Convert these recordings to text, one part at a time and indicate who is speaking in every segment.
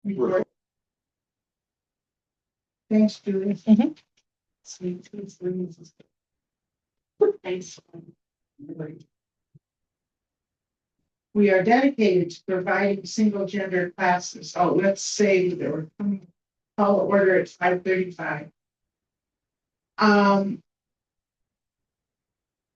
Speaker 1: Report. Thanks, Julie. Sweet. Thanks. We are dedicated to providing single gender classes. Oh, let's say that we're coming. Call order at 5:35.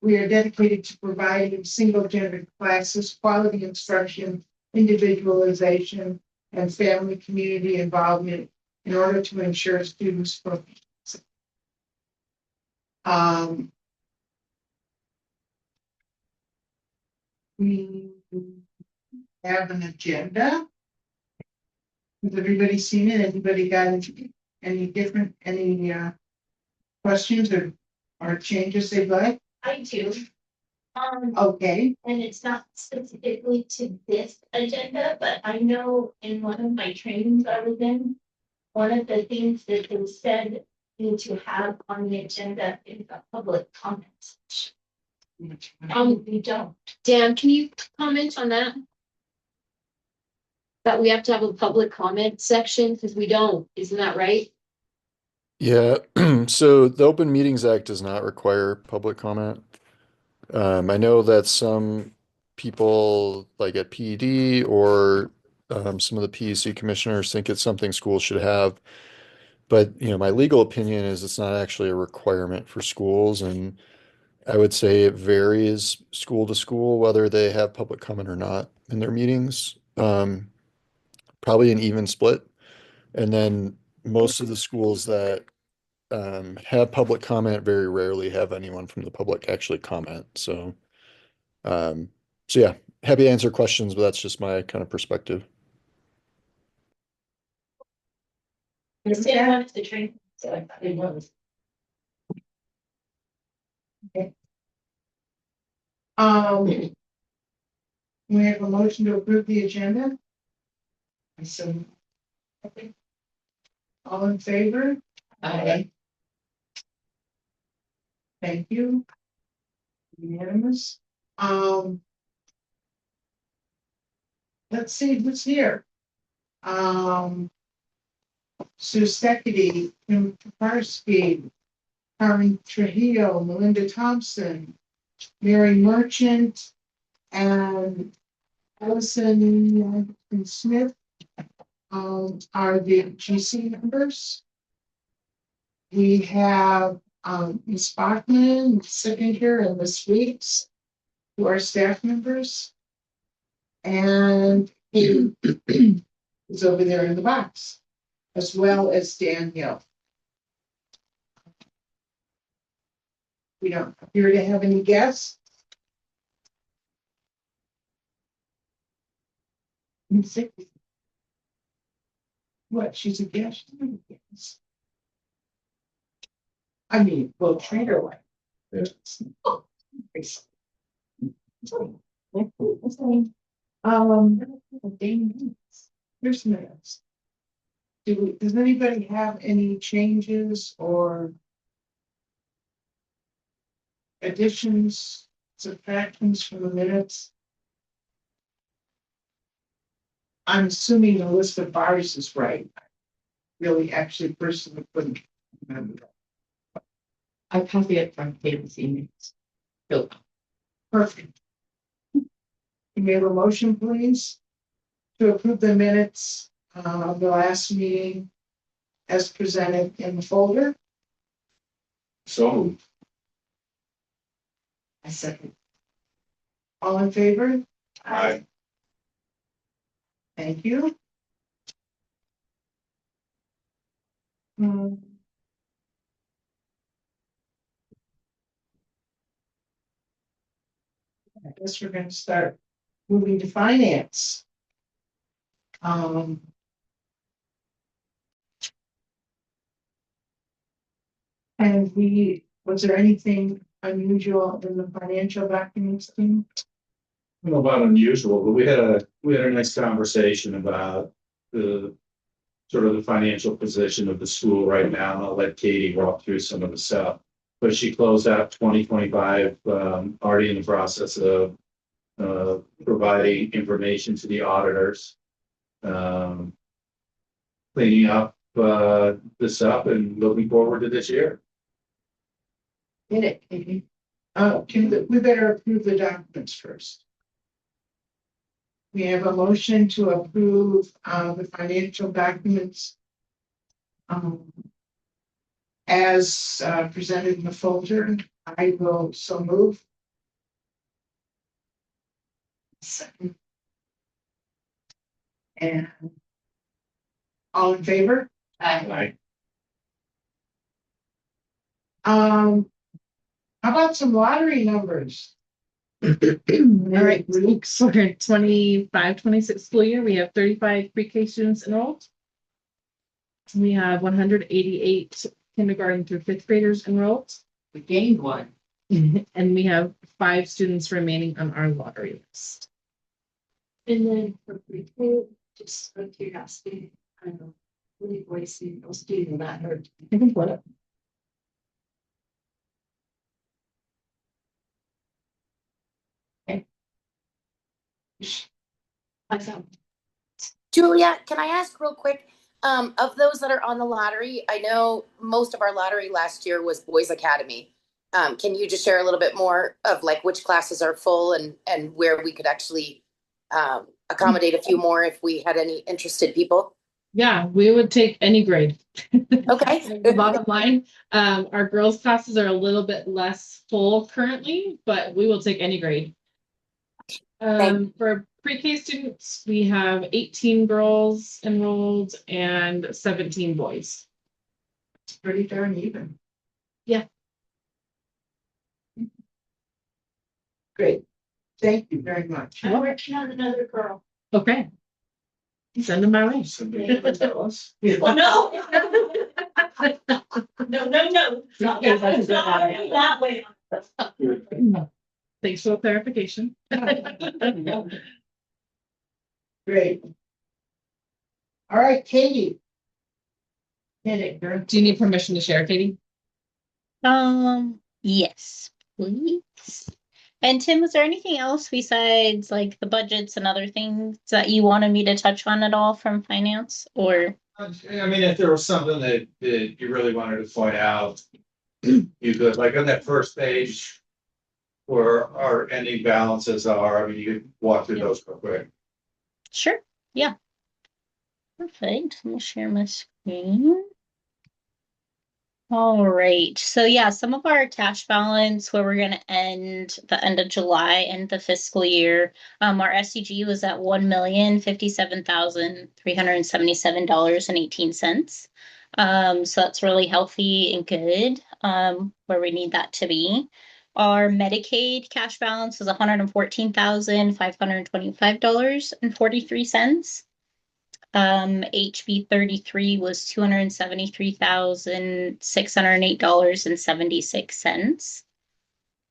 Speaker 1: We are dedicated to providing single gender classes, quality instruction, individualization, and family community involvement in order to ensure students' proficiency. We have an agenda. Has everybody seen it? Anybody got any questions or changes they'd like?
Speaker 2: I do.
Speaker 1: Okay.
Speaker 2: And it's not specifically to this agenda, but I know in one of my trainings I was in, one of the things that they said need to have on the agenda is a public comment. We don't.
Speaker 3: Dan, can you comment on that? That we have to have a public comment section because we don't, isn't that right?
Speaker 4: Yeah, so the Open Meetings Act does not require public comment. I know that some people like at PED or some of the PEC commissioners think it's something schools should have. But, my legal opinion is it's not actually a requirement for schools. And I would say it varies school to school, whether they have public comment or not in their meetings. Probably an even split. And then most of the schools that have public comment very rarely have anyone from the public actually comment. So yeah, happy to answer questions, but that's just my kind of perspective.
Speaker 2: Sam went to the training, so I thought it was.
Speaker 1: Okay. We have a motion to approve the agenda. So, okay. All in favor?
Speaker 2: Aye.
Speaker 1: Thank you. Unanimous. Let's see who's here. Sue Steckity, Kim Kaparsky, Carmen Trujillo, Melinda Thompson, Mary Merchant, and Allison Smith are the GC members. We have Ms. Bachman sitting here and Ms. Weeks, who are staff members. And he is over there in the box, as well as Danielle. We don't appear to have any guests. What? She's a guest? I mean, we'll treat her like this. Here's minutes. Does anybody have any changes or additions, subtractions from the minutes? I'm assuming the list of bars is right. Really, actually, personally couldn't remember that.
Speaker 2: I copy it from David's emails.
Speaker 1: Perfect. Can we have a motion, please, to approve the minutes of the last meeting as presented in the folder?
Speaker 5: So
Speaker 1: I second. All in favor?
Speaker 5: Aye.
Speaker 1: Thank you. I guess we're going to start moving to finance. And was there anything unusual in the financial documents team?
Speaker 5: I don't know about unusual, but we had a nice conversation about the sort of the financial position of the school right now. And I'll let Katie walk through some of the stuff. But she closed out 2025 already in the process of providing information to the auditors. cleaning up, this up and looking forward to this year.
Speaker 1: Get it, Katie. We better approve the documents first. We have a motion to approve, the financial documents. As presented in the folder. I will so move. Second. And all in favor?
Speaker 5: Right.
Speaker 1: How about some lottery numbers?
Speaker 6: All right, so for 25-26 school year, we have 35 pre-K students enrolled. We have 188 kindergarten through fifth graders enrolled.
Speaker 3: We gained one.
Speaker 6: And we have 5 students remaining on our lottery list.
Speaker 2: And then for pre-K, just for curiosity, I don't know, really voicing those students that hurt.
Speaker 6: I can pull it up.
Speaker 7: Julia, can I ask real quick, of those that are on the lottery, I know most of our lottery last year was Boys Academy. Can you just share a little bit more of like which classes are full and where we could actually accommodate a few more if we had any interested people?
Speaker 6: Yeah, we would take any grade.
Speaker 7: Okay.
Speaker 6: The bottom line, our girls' classes are a little bit less full currently, but we will take any grade. For pre-K students, we have 18 girls enrolled and 17 boys.
Speaker 1: It's pretty darn even.
Speaker 6: Yeah.
Speaker 1: Great. Thank you very much.
Speaker 2: I'm working on another girl.
Speaker 6: Okay. Send them my way.
Speaker 5: Somebody ever tell us?
Speaker 2: Well, no. No. Not that way.
Speaker 6: Thanks for the clarification.
Speaker 1: Great. All right, Katie. Hit it, girl.
Speaker 6: Do you need permission to share, Katie?
Speaker 8: Yes, please. And Tim, was there anything else besides like the budgets and other things that you wanted me to touch on at all from finance or?
Speaker 5: I mean, if there was something that you really wanted to point out, you could, like on that first page where our ending balances are, I mean, you could walk through those real quick.
Speaker 8: Sure, yeah. Perfect. Let me share my screen. All right. So yeah, some of our cash balance where we're going to end the end of July and the fiscal year, our SCG was at $1,057,377.18. So that's really healthy and good, where we need that to be. Our Medicaid cash balance was $114,525.43. HB 33 was $273,608.76.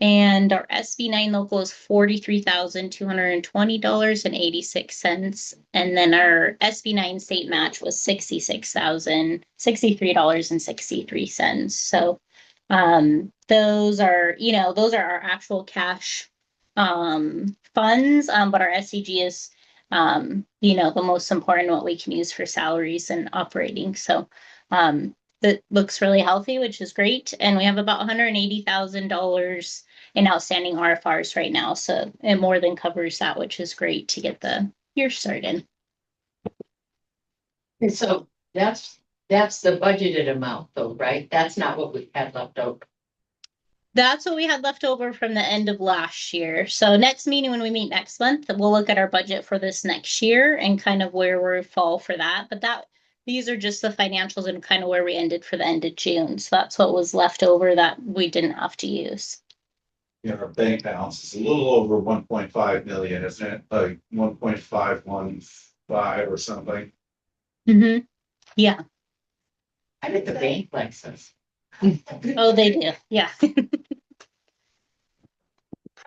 Speaker 8: And our SB 9 local is $43,220.86. And then our SB 9 state match was $66,063.63. So those are our actual cash funds, but our SCG is the most important, what we can use for salaries and operating. So that looks really healthy, which is great. And we have about $180,000 in outstanding RFRs right now. So it more than covers that, which is great to get the year started.
Speaker 3: And so that's the budgeted amount though, right? That's not what we had left over.
Speaker 8: That's what we had left over from the end of last year. So next meeting, when we meet next month, we'll look at our budget for this next year and kind of where we fall for that. But these are just the financials and kind of where we ended for the end of June. So that's what was left over that we didn't have to use.
Speaker 5: Yeah, our bank balance is a little over 1.5 million, isn't it? Like 1.515 or something.
Speaker 8: Mm-hmm. Yeah.
Speaker 3: I did the bank license.
Speaker 8: Oh, they do. Yeah.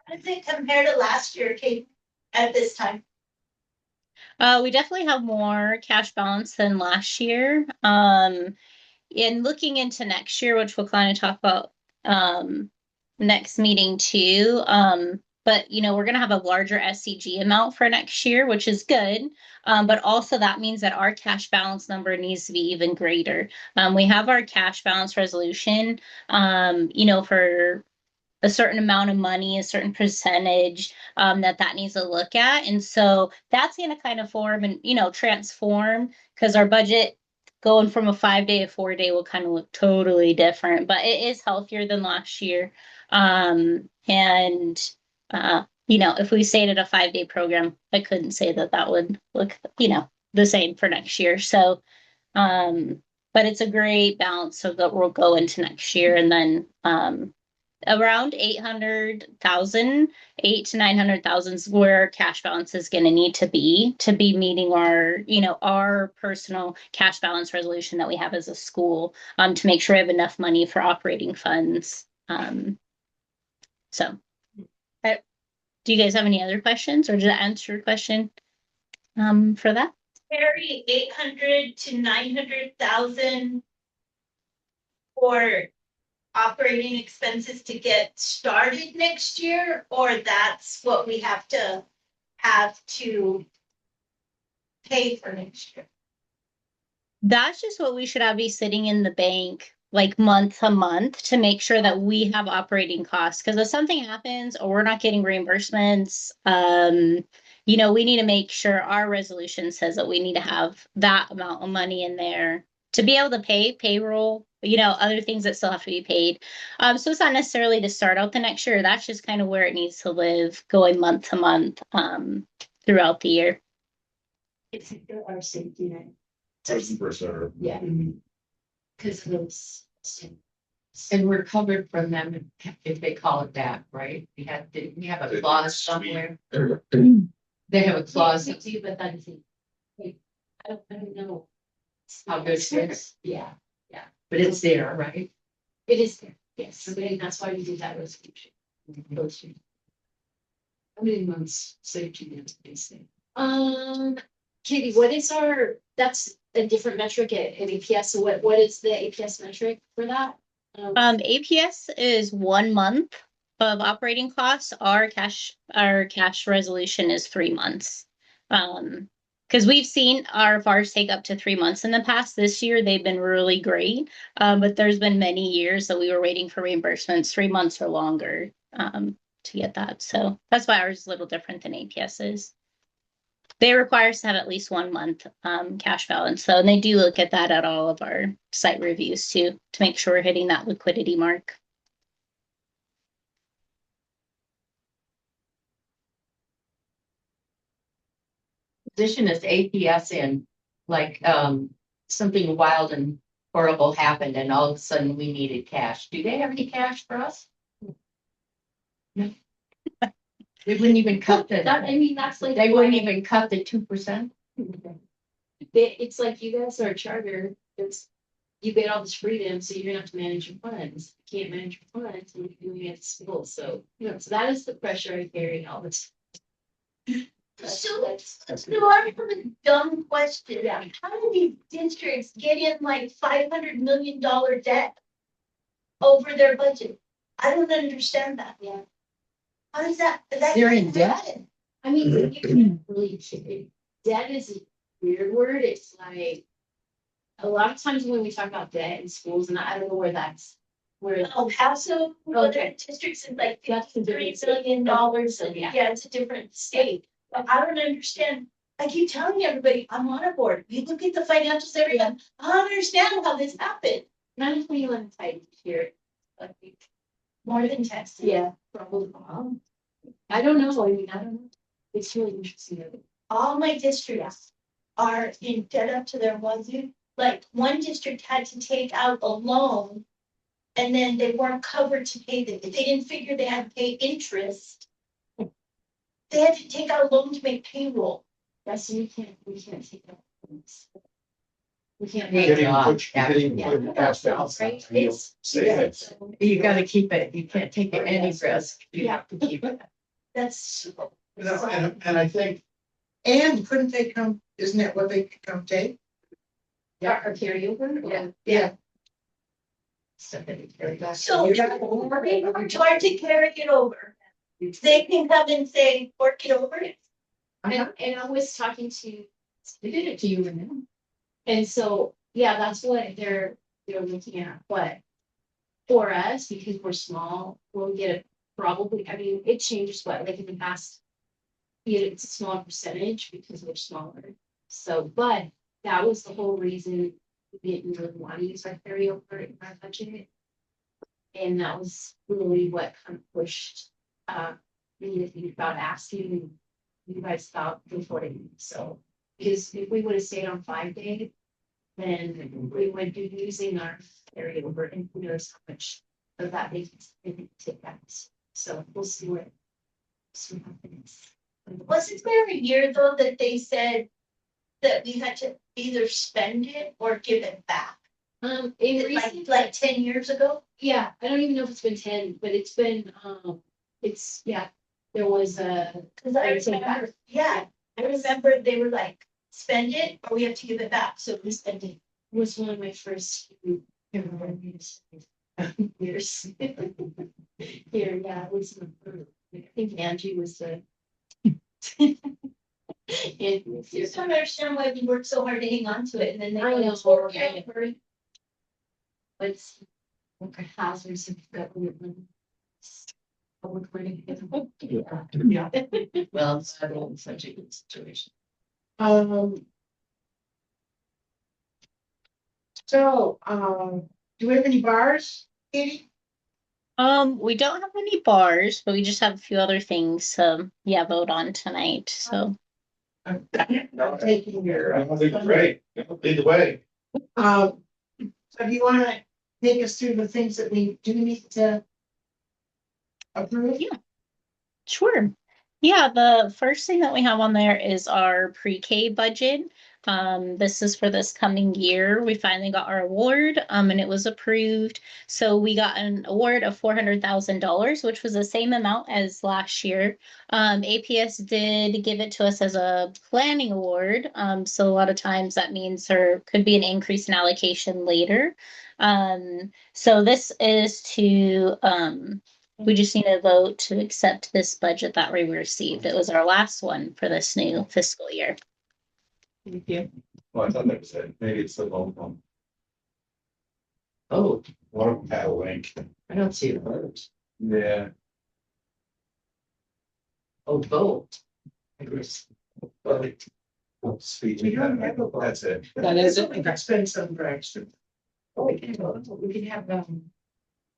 Speaker 2: How does it compare to last year, Kate, at this time?
Speaker 8: We definitely have more cash balance than last year. In looking into next year, which we'll kind of talk about next meeting too, but we're gonna have a larger SCG amount for next year, which is good. But also that means that our cash balance number needs to be even greater. We have our cash balance resolution, for a certain amount of money, a certain percentage, that needs to look at. And so that's going to kind of form and, transform, because our budget going from a 5-day to 4-day will kind of look totally different, but it is healthier than last year. And, if we stayed at a 5-day program, I couldn't say that would look, the same for next year. So, but it's a great balance so that we'll go into next year. And then, around 800,000, 8 to 900,000 is where cash balance is going to need to be meeting our personal cash balance resolution that we have as a school, to make sure we have enough money for operating funds. So, do you guys have any other questions, or did that answer your question for that?
Speaker 2: Carry 800 to 900,000 for operating expenses to get started next year, or that's what we have to pay for next year?
Speaker 8: That's just what we should have be sitting in the bank like month to month to make sure that we have operating costs. Because if something happens or we're not getting reimbursements, we need to make sure our resolution says that we need to have that amount of money in there to be able to pay payroll, other things that still have to be paid. So it's not necessarily to start out the next year. That's just kind of where it needs to live going month to month, throughout the year.
Speaker 9: It's our safety net.
Speaker 5: Person reserve.
Speaker 9: Yeah. Because those. And we're covered from them if they call it that, right? We have a clause somewhere. They have a clause. But that is, I don't know. How good it is. Yeah, yeah. But it's there, right? It is there, yes. And that's why we did that resolution. How many months safety net they say? Katie, what is that's a different metric at APS. So what is the APS metric for that?
Speaker 8: APS is 1 month of operating costs. Our cash resolution is 3 months. Because we've seen our VARs take up to 3 months in the past. This year, they've been really great. But there's been many years that we were waiting for reimbursements 3 months or longer to get that. So that's why ours is a little different than APS is. They require us to have at least 1 month cash balance. So, and they do look at that at all of our site reviews too, to make sure we're hitting that liquidity mark.
Speaker 3: Position is APS in, like, something wild and horrible happened and all of a sudden we needed cash. Do they have any cash for us? No. They wouldn't even cut the.
Speaker 9: That's like.
Speaker 3: They wouldn't even cut the 2%.
Speaker 9: It's like you guys are a charter. You get all this freedom, so you're gonna have to manage your funds. You can't manage your funds when you're doing it at school. So so that is the pressure I carry all this.
Speaker 2: So I have a dumb question. Yeah. How do these districts get in like $500 million debt over their budget? I don't understand that.
Speaker 9: Yeah.
Speaker 2: How does that?
Speaker 3: They're in debt.
Speaker 9: I mean, you can't really. Debt is a weird word. It's like a lot of times when we talk about debt in schools, and I don't know where that's.
Speaker 2: El Paso, other districts in like $53 million.
Speaker 9: So yeah,
Speaker 2: it's a different state. But I don't understand. I keep telling everybody I'm on a board. You look at the financials every time. I don't understand how this happened.
Speaker 9: 921 type here.
Speaker 2: More than Texas.
Speaker 9: Yeah, probably. I don't know. I mean, I don't know. It's really interesting.
Speaker 2: All my districts are in debt up to their wazoo. Like one district had to take out a loan and then they weren't covered to pay the, they didn't figure they had to pay interest. They had to take out a loan to make payroll.
Speaker 9: That's we can't take that. We can't.
Speaker 5: Cash balance.
Speaker 9: Right?
Speaker 3: You got to keep it. You can't take any risk. You have to keep it.
Speaker 2: That's.
Speaker 1: And I think, and couldn't they come, isn't that what they could come take?
Speaker 9: Yeah, or carryover.
Speaker 1: Yeah.
Speaker 2: So it's hard to carry it over. they can come and say, work it over.
Speaker 10: And I was talking to,
Speaker 9: They did it to you and them.
Speaker 10: and so, yeah, that's what they're looking at, but. For us, because we're small, we'll get it probably, I mean, it changes, but like in the past. Yeah, it's a smaller percentage because we're smaller, so, but that was the whole reason we didn't really want to use our carryover in our budget. And that was really what kind of pushed, me to think about asking, and you guys thought before it, so. Because if we would have stayed on 5 days, then we would be using our carryover, and who knows how much of that they can take back. So we'll see what happens.
Speaker 2: Wasn't there a year though that they said that we had to either spend it or give it back?
Speaker 10: In
Speaker 2: Like,
Speaker 10: recent,
Speaker 2: like 10 years ago?
Speaker 10: yeah, I don't even know if it's been 10, but it's been, it's, yeah, there was a.
Speaker 2: Cause I
Speaker 10: They would take it back.
Speaker 2: remember, yeah, I remember they were like, spend it or we have to give it back, so we spend it.
Speaker 10: Was one of my first few years. Here, yeah, it was, I think Angie was the.
Speaker 2: I just don't understand why we worked so hard to hang on to it and then they.
Speaker 10: I
Speaker 2: go,
Speaker 10: know.
Speaker 2: "Oh, yeah, hurry."
Speaker 10: What's, what kind of hazards have you got with them? Public money.
Speaker 9: Yeah. Well, it's such a good situation.
Speaker 1: Do we have any bars, Katie?
Speaker 8: We don't have any bars, but we just have a few other things to, yeah, vote on tonight, so.
Speaker 1: I'm taking your.
Speaker 5: Great, lead the way.
Speaker 1: So do you wanna take us through the things that we do need to approve?
Speaker 8: Yeah. Sure. Yeah, the first thing that we have on there is our pre-K budget. This is for this coming year. We finally got our award, and it was approved. So we got an award of $400,000, which was the same amount as last year. APS did give it to us as a planning award. So a lot of times that means there could be an increase in allocation later. So this is to, we just need a vote to accept this budget that we received. It was our last one for this new fiscal year.
Speaker 10: Thank you.
Speaker 5: Well, I thought that was it, maybe it's the low one.
Speaker 9: Oh,
Speaker 5: One of them had a link.
Speaker 9: I don't see the words.
Speaker 5: Yeah.
Speaker 9: Oh, vote.
Speaker 5: Speech.
Speaker 1: We don't have a-
Speaker 5: That's it.
Speaker 9: That is it.
Speaker 1: We could spend some for extra.
Speaker 9: Oh, we can have,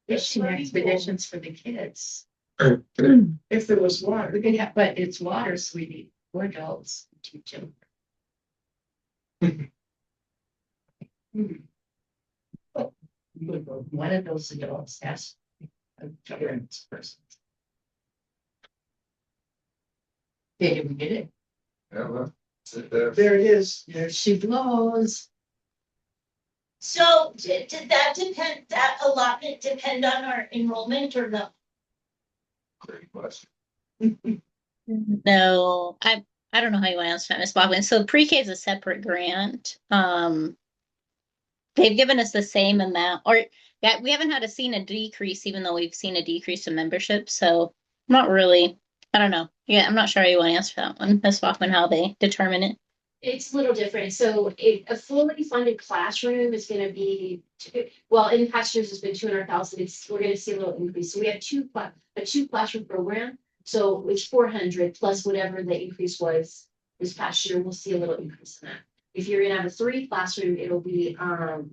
Speaker 9: fishing expeditions for the kids.
Speaker 1: If there was water.
Speaker 9: We can have, but it's water, sweetie, we're adults, teach them. One of those adults has a governance person. Okay, did we get it?
Speaker 5: Yeah, well, sit there.
Speaker 1: There it is.
Speaker 9: There she blows.
Speaker 2: So did that depend, that allotment depend on our enrollment or no?
Speaker 5: Great question.
Speaker 8: No, I don't know how you want to answer that, Ms. Bachman. So pre-K is a separate grant. They've given us the same amount, or yeah, we haven't seen a decrease, even though we've seen a decrease in membership. So not really. I don't know. Yeah, I'm not sure how you want to answer that one, Ms. Bachman, how they determine it.
Speaker 10: It's a little different. So a fully funded classroom is gonna be, well, in past years, it's been 200,000. We're gonna see a little increase. So we have a two classroom program. So it's 400 plus whatever the increase was this past year. We'll see a little increase in that. If you're gonna have a 3 classroom, it'll be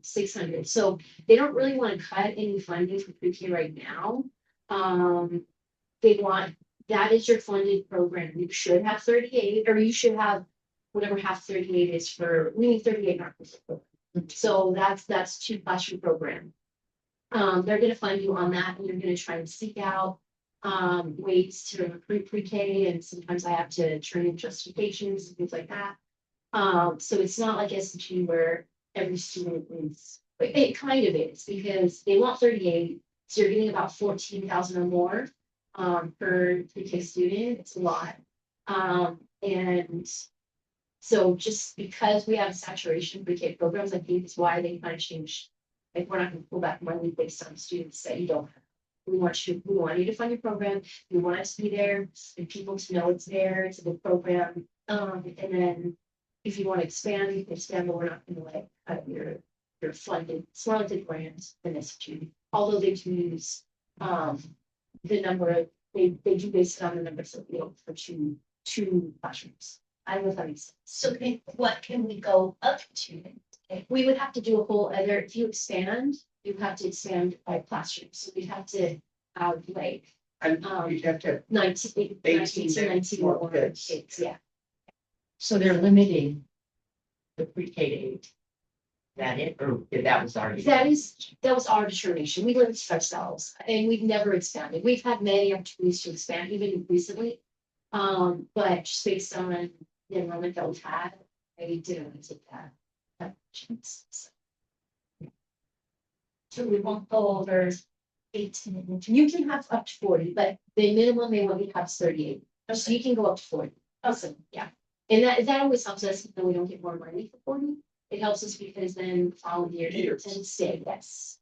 Speaker 10: 600. So they don't really want to cut any funding for pre-K right now. They want, that is your funded program. You should have 38, or you should have whatever half 38 is for, we need 38 markers. So that's 2 classroom program. They're gonna fund you on that, and you're gonna try and seek out ways to recruit pre-K, and sometimes I have to turn in justifications and things like that. So it's not like S&G where every student is, but it kind of is, because they want 38, so you're getting about 14,000 or more per pre-K student. It's a lot. And so just because we have saturation pre-K programs, I think is why they kind of changed. Like, we're not gonna pull back money based on students that you don't have. We want you to fund your program. We want it to be there and people to know it's there. It's a good program. And then if you want to expand, you can expand, but we're not gonna like cut your funded, slanted grants in this too. Although they do use, the number of, they do base it on the numbers of, for two classrooms. I don't know if that makes sense.
Speaker 2: So what can we go up to?
Speaker 10: We would have to do a whole other, if you expand, you have to expand by classroom, so we'd have to have like
Speaker 1: And you'd have to,
Speaker 10: 19
Speaker 1: more
Speaker 10: more
Speaker 1: kids.
Speaker 10: kids, yeah.
Speaker 9: So they're limiting the pre-K to 8. That it, or that was already?
Speaker 10: That was our determination, we limit ourselves, and we've never expanded, we've had many opportunities to expand, even recently. But just based on the enrollment that we've had, I didn't want to take that chance.
Speaker 2: So we won't go over 18.
Speaker 10: You can have up to 40, but the minimum they want you to have is 38. So you can go up to 40. Awesome, yeah. And that always helps us, even though we don't get more money for 40. It helps us because then following year
Speaker 5: Years.
Speaker 10: and stay, yes.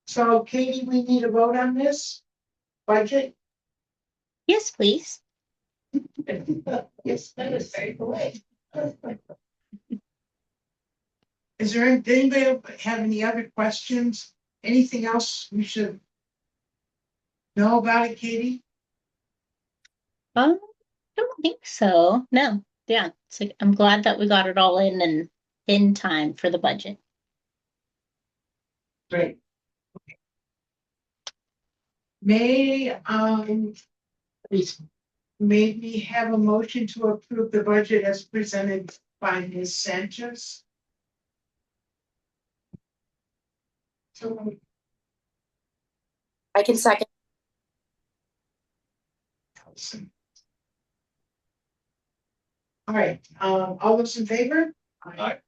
Speaker 1: so Katie, we need a vote on this budget?
Speaker 8: Yes, please.
Speaker 1: Yes.
Speaker 2: That was very polite.
Speaker 1: Is there anybody have any other questions? Anything else we should know about it, Katie?
Speaker 8: I don't think so. No. Yeah. So I'm glad that we got it all in and in time for the budget.
Speaker 1: Great. May, please, may we have a motion to approve the budget as presented by Ms. Sanchez? So,
Speaker 7: I can second.
Speaker 1: all right, all those in favor?
Speaker 5: Aye.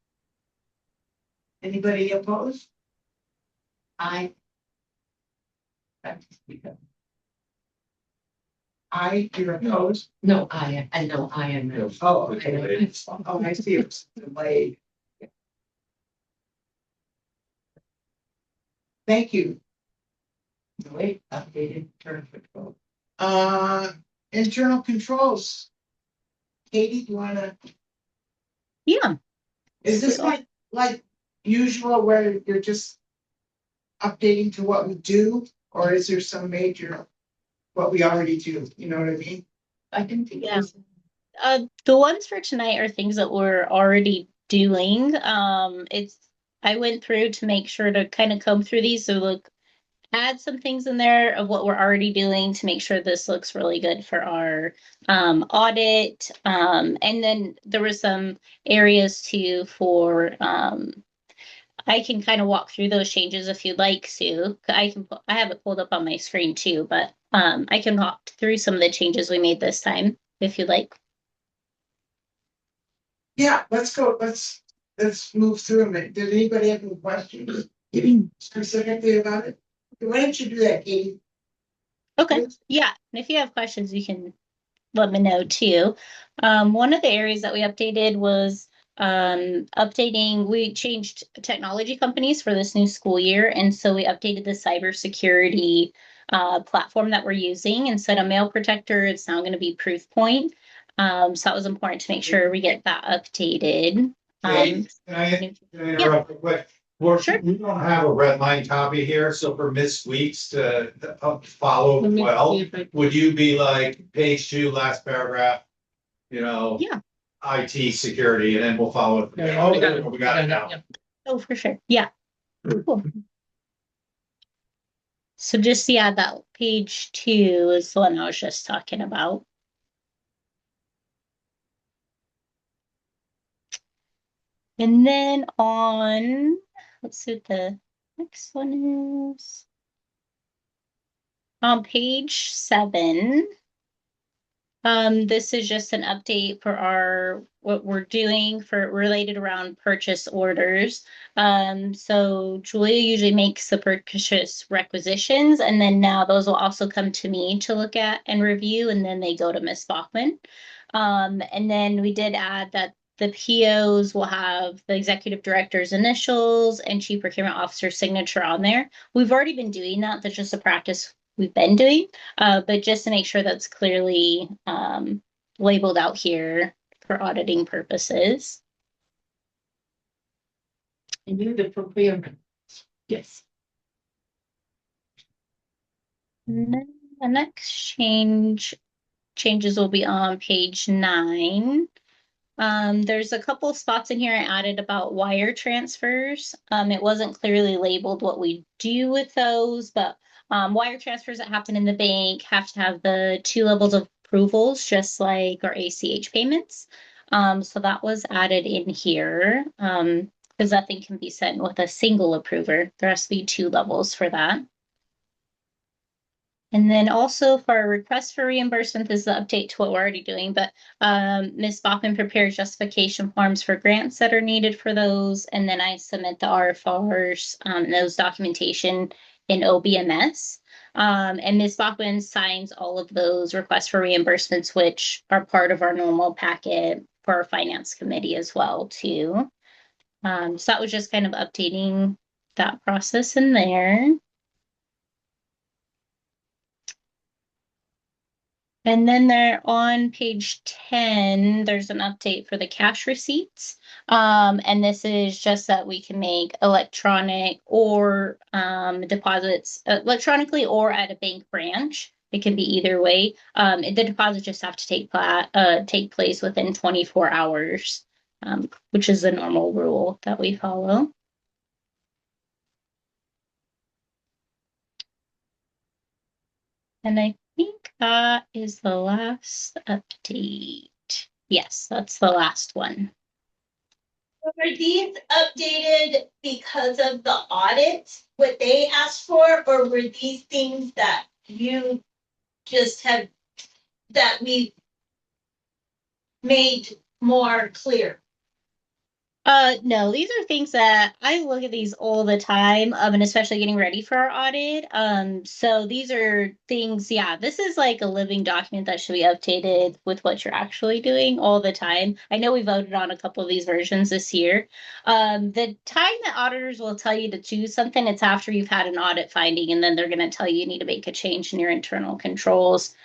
Speaker 1: Anybody opposed?
Speaker 9: I.
Speaker 1: You're opposed?
Speaker 9: No, I know I am.
Speaker 1: Oh, okay. Oh, I see, it's delayed. Thank you.
Speaker 9: Wait, updated term control.
Speaker 1: Internal controls. Katie, do you wanna,
Speaker 8: Yeah.
Speaker 1: is this like usual where you're just updating to what we do, or is there some major, what we already do, you know what I mean?
Speaker 9: I didn't think.
Speaker 8: Yeah. The ones for tonight are things that we're already doing. I went through to make sure to kind of comb through these, so look, add some things in there of what we're already doing to make sure this looks really good for our audit. And then there were some areas too for I can kind of walk through those changes if you'd like, Sue. I have it pulled up on my screen too, but I can walk through some of the changes we made this time if you'd like.
Speaker 1: Yeah, let's go, let's move through them. Did anybody have any questions specifically about it? Why don't you do that, Katie?
Speaker 8: Okay,
Speaker 1: Yes.
Speaker 8: yeah, and if you have questions, you can let me know too. One of the areas that we updated was we changed technology companies for this new school year, and so we updated the cybersecurity platform that we're using. Instead of Mail Protector, it's now going to be Proofpoint. So that was important to make sure we get that updated.
Speaker 11: Can I interrupt real quick?
Speaker 8: Sure.
Speaker 11: We don't have a red line copy here, so for Ms. Weeks to follow
Speaker 6: Let me
Speaker 11: well,
Speaker 6: see if I-
Speaker 11: would you be like page 2, last paragraph? You know?
Speaker 8: Yeah.
Speaker 11: IT security, and then we'll follow it.
Speaker 6: Yeah,
Speaker 11: Oh,
Speaker 6: we got it.
Speaker 11: we got it now.
Speaker 6: Yeah.
Speaker 8: Oh, for sure. Yeah. Cool. So just, yeah, that page 2 is the one I was just talking about. And then let's see what the next one is. On page 7, this is just an update for what we're doing for related around purchase orders. So Julia usually makes the purchase requisitions, and then now those will also come to me to look at and review, and then they go to Ms. Bachman. And then we did add that the POs will have the executive director's initials and chief procurement officer's signature on there. We've already been doing that. That's just a practice we've been doing. But just to make sure that's clearly labeled out here for auditing purposes.
Speaker 9: And you the procurement.
Speaker 6: Yes.
Speaker 8: And then the next changes will be on page 9. There's a couple spots in here I added about wire transfers. It wasn't clearly labeled what we do with those, but wire transfers that happen in the bank have to have the 2 levels of approvals, just like our ACH payments. So that was added in here because nothing can be sent with a single approver. There has to be 2 levels for that. And then also for our request for reimbursement, this is the update to what we're already doing, but Ms. Boppin prepares justification forms for grants that are needed for those. And then I submit the RFRs, those documentation in OBMS. And Ms. Boppin signs all of those requests for reimbursements, which are part of our normal packet for our finance committee as well, too. So that was just kind of updating that process in there. And then there on page 10, there's an update for the cash receipts. And this is just that we can make electronic or deposits electronically or at a bank branch. It can be either way. The deposits just have to take place within 24 hours, which is the normal rule that we follow. And I think that is the last update. Yes, that's the last one.
Speaker 2: Were these updated because of the audit, what they asked for, or were these things that you just have, that we made more clear?
Speaker 8: No, these are things that I look at these all the time, and especially getting ready for our audit. So these are things, yeah, this is like a living document that should be updated with what you're actually doing all the time. I know we voted on a couple of these versions this year. The time that auditors will tell you to choose something, it's after you've had an audit finding, and then they're going to tell you need to make a change in your internal controls.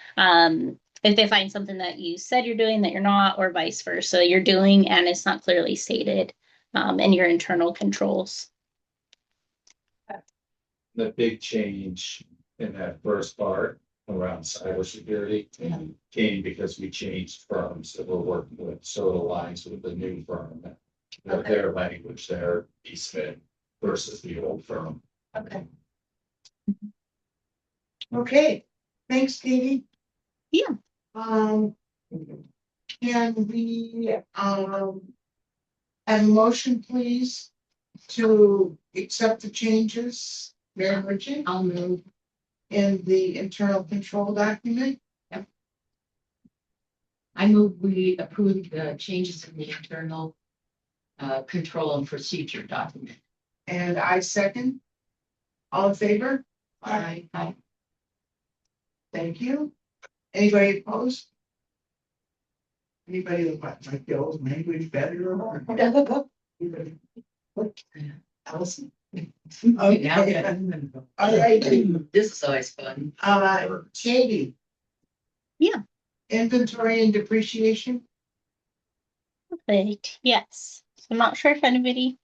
Speaker 8: If they find something that you said you're doing that you're not, or vice versa, you're doing and it's not clearly stated in your internal controls.
Speaker 5: The big change in that first part around cybersecurity came because we changed firms that we're working with, so it aligns with the new firm. Their language there, Smith versus the old firm.
Speaker 2: Okay.
Speaker 1: Okay, thanks, Katie.
Speaker 8: Yeah.
Speaker 1: Can we, have a motion, please, to accept the changes, Mayor Ritchie?
Speaker 9: I'll move.
Speaker 1: In the internal control document?
Speaker 9: I move we approve the changes in the internal control and procedure document.
Speaker 1: And I second. All in favor?
Speaker 9: Aye.
Speaker 1: Thank you. Anybody opposed? Anybody that might the old language better or? Allison? Okay. All right,
Speaker 3: This is always fun.
Speaker 1: Katie.
Speaker 8: Yeah.
Speaker 1: Inventory and depreciation.
Speaker 8: Perfect. Yes. So I'm not sure if anybody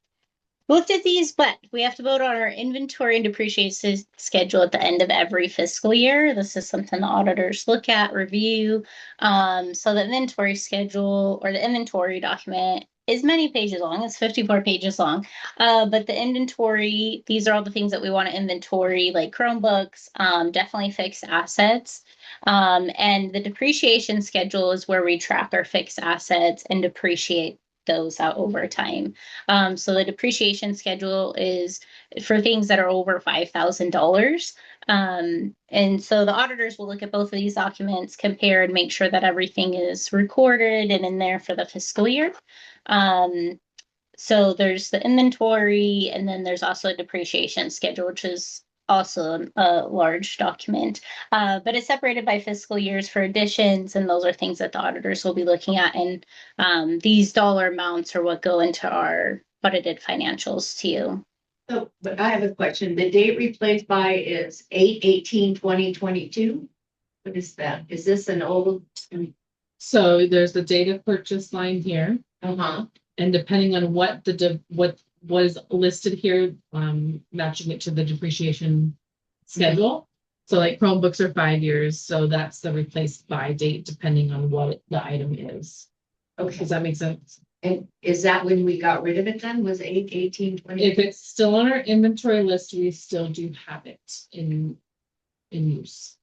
Speaker 8: looked at these, but we have to vote on our inventory and depreciation schedule at the end of every fiscal year. This is something the auditors look at, review. So the inventory schedule or the inventory document is many pages long. It's 54 pages long. But the inventory, these are all the things that we want to inventory, like Chromebooks, definitely fixed assets. And the depreciation schedule is where we track our fixed assets and depreciate those out over time. So the depreciation schedule is for things that are over $5,000. And so the auditors will look at both of these documents, compare and make sure that everything is recorded and in there for the fiscal year. So there's the inventory, and then there's also a depreciation schedule, which is also a large document. But it's separated by fiscal years for additions, and those are things that the auditors will be looking at. And these dollar amounts are what go into our audited financials too.
Speaker 9: So, but I have a question. The date replaced by is 8/18/2022. What is that? Is this an old?
Speaker 6: So there's the date of purchase line here,
Speaker 9: Uh-huh.
Speaker 6: and depending on what what was listed here, matching it to the depreciation schedule. So like Chromebooks are 5 years, so that's the replaced by date depending on what the item is.
Speaker 9: Okay.
Speaker 6: Does that make sense?
Speaker 9: And is that when we got rid of it then? Was 8/18/20?
Speaker 6: If it's still on our inventory list, we still do have it in use.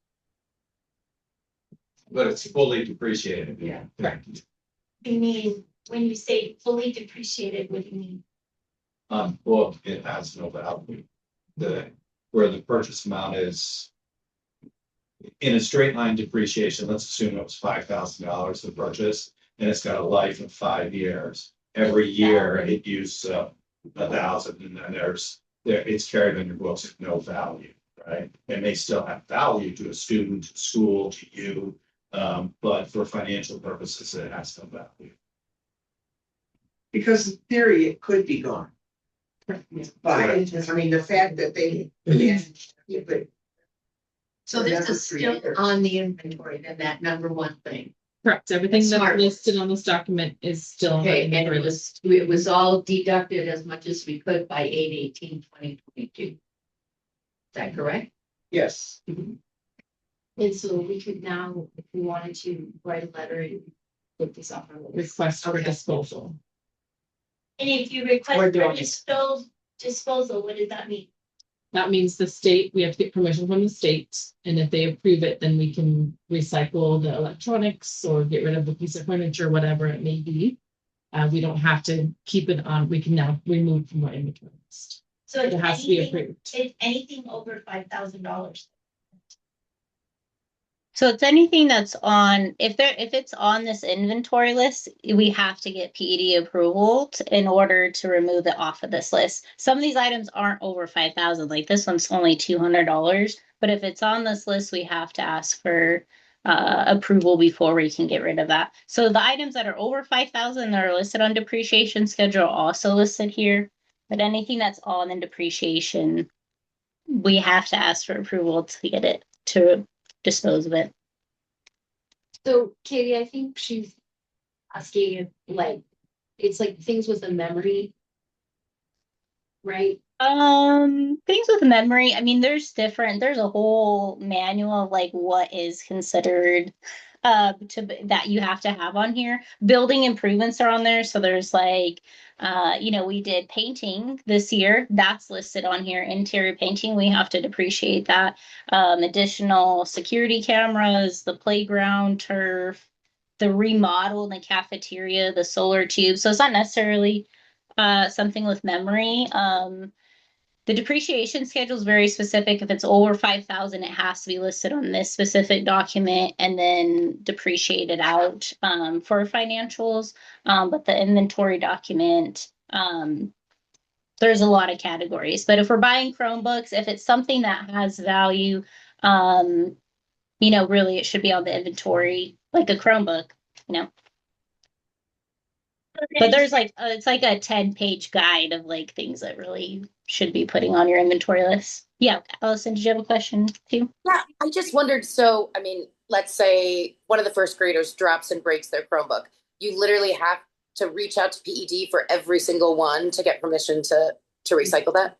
Speaker 11: But it's fully depreciated.
Speaker 9: Yeah.
Speaker 11: Correct.
Speaker 2: You mean, when you say fully depreciated, what do you mean?
Speaker 5: Well, it has no value. Where the purchase amount is. In a straight line depreciation, let's assume it was $5,000 to purchase, and it's got a life of 5 years. Every year it uses 1,000, and then it's carried on your books at no value, right? It may still have value to a student, to school, to you, but for financial purposes, it has no value.
Speaker 1: Because in theory, it could be gone. But, I mean, the fact that they managed to keep it.
Speaker 9: So this is still on the inventory, then that number one thing.
Speaker 6: Correct. Everything
Speaker 9: That's
Speaker 6: that's
Speaker 9: smart.
Speaker 6: listed on this document is still on the
Speaker 9: Okay, and
Speaker 6: inventory
Speaker 9: it
Speaker 6: list.
Speaker 9: was all deducted as much as we could by 8/18/2022. Is that correct?
Speaker 1: Yes.
Speaker 10: And so we could now, if we wanted to, write a letter and put this off our list.
Speaker 6: Request for
Speaker 9: Okay.
Speaker 6: disposal.
Speaker 2: And if you
Speaker 1: Or
Speaker 2: request for
Speaker 1: don't.
Speaker 2: disposal, what does that mean?
Speaker 6: That means the state, we have to get permission from the state, and if they approve it, then we can recycle the electronics or get rid of the piece of furniture, whatever it may be. We don't have to keep it on, we can now remove from our inventory list.
Speaker 2: So
Speaker 6: It has to be approved.
Speaker 2: it's anything over $5,000.
Speaker 8: So it's anything that's on, if it's on this inventory list, we have to get PED approval in order to remove it off of this list. Some of these items aren't over 5,000, like this one's only $200, but if it's on this list, we have to ask for approval before we can get rid of that. So the items that are over 5,000 that are listed on depreciation schedule are also listed here, but anything that's on the depreciation, we have to ask for approval to get it to dispose of it.
Speaker 10: So Katie, I think she's asking if like, it's like things with a memory. Right?
Speaker 8: Things with memory. I mean, there's a whole manual of like what is considered that you have to have on here. Building improvements are on there. So there's like we did painting this year. That's listed on here. Interior painting, we have to depreciate that. Additional security cameras, the playground turf, the remodel in the cafeteria, the solar tube. So it's not necessarily something with memory. The depreciation schedule is very specific. If it's over 5,000, it has to be listed on this specific document and then depreciated out for financials. But the inventory document, there's a lot of categories. But if we're buying Chromebooks, if it's something that has value, really it should be on the inventory, like a Chromebook, But there's like it's like a 10-page guide of like things that really should be putting on your inventory list. Yeah, Allison, did you have a question too?
Speaker 7: Yeah, I just wondered, so, I mean, let's say one of the first graders drops and breaks their Chromebook. You literally have to reach out to PED for every single one to get permission to recycle that?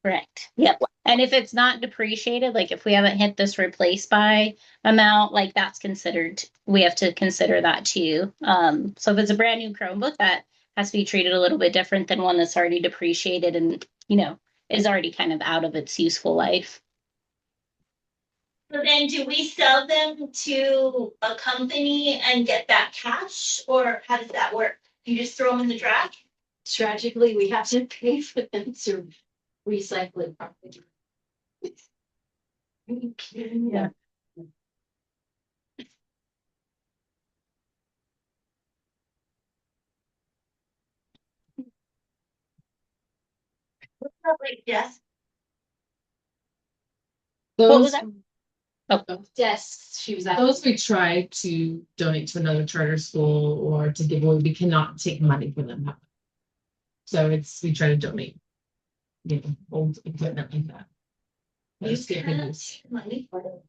Speaker 8: Correct. Yep. And if it's not depreciated, like if we haven't hit this replace by amount, like that's considered, we have to consider that too. So if it's a brand new Chromebook, that has to be treated a little bit different than one that's already depreciated and, is already kind of out of its useful life.
Speaker 2: So then do we sell them to a company and get that cash, or how does that work? You just throw them in the trash?
Speaker 10: Tragically, we have to pay for them to recycle it properly.
Speaker 8: Yeah.
Speaker 2: What about like desk?
Speaker 8: What was
Speaker 6: Those,
Speaker 8: that?
Speaker 10: Desks, she was at.
Speaker 6: those we try to donate to another charter school or to give away. We cannot take money for them. So we try to donate. Old equipment like that.
Speaker 2: You
Speaker 6: That's good
Speaker 2: can't
Speaker 6: news.
Speaker 2: take money for it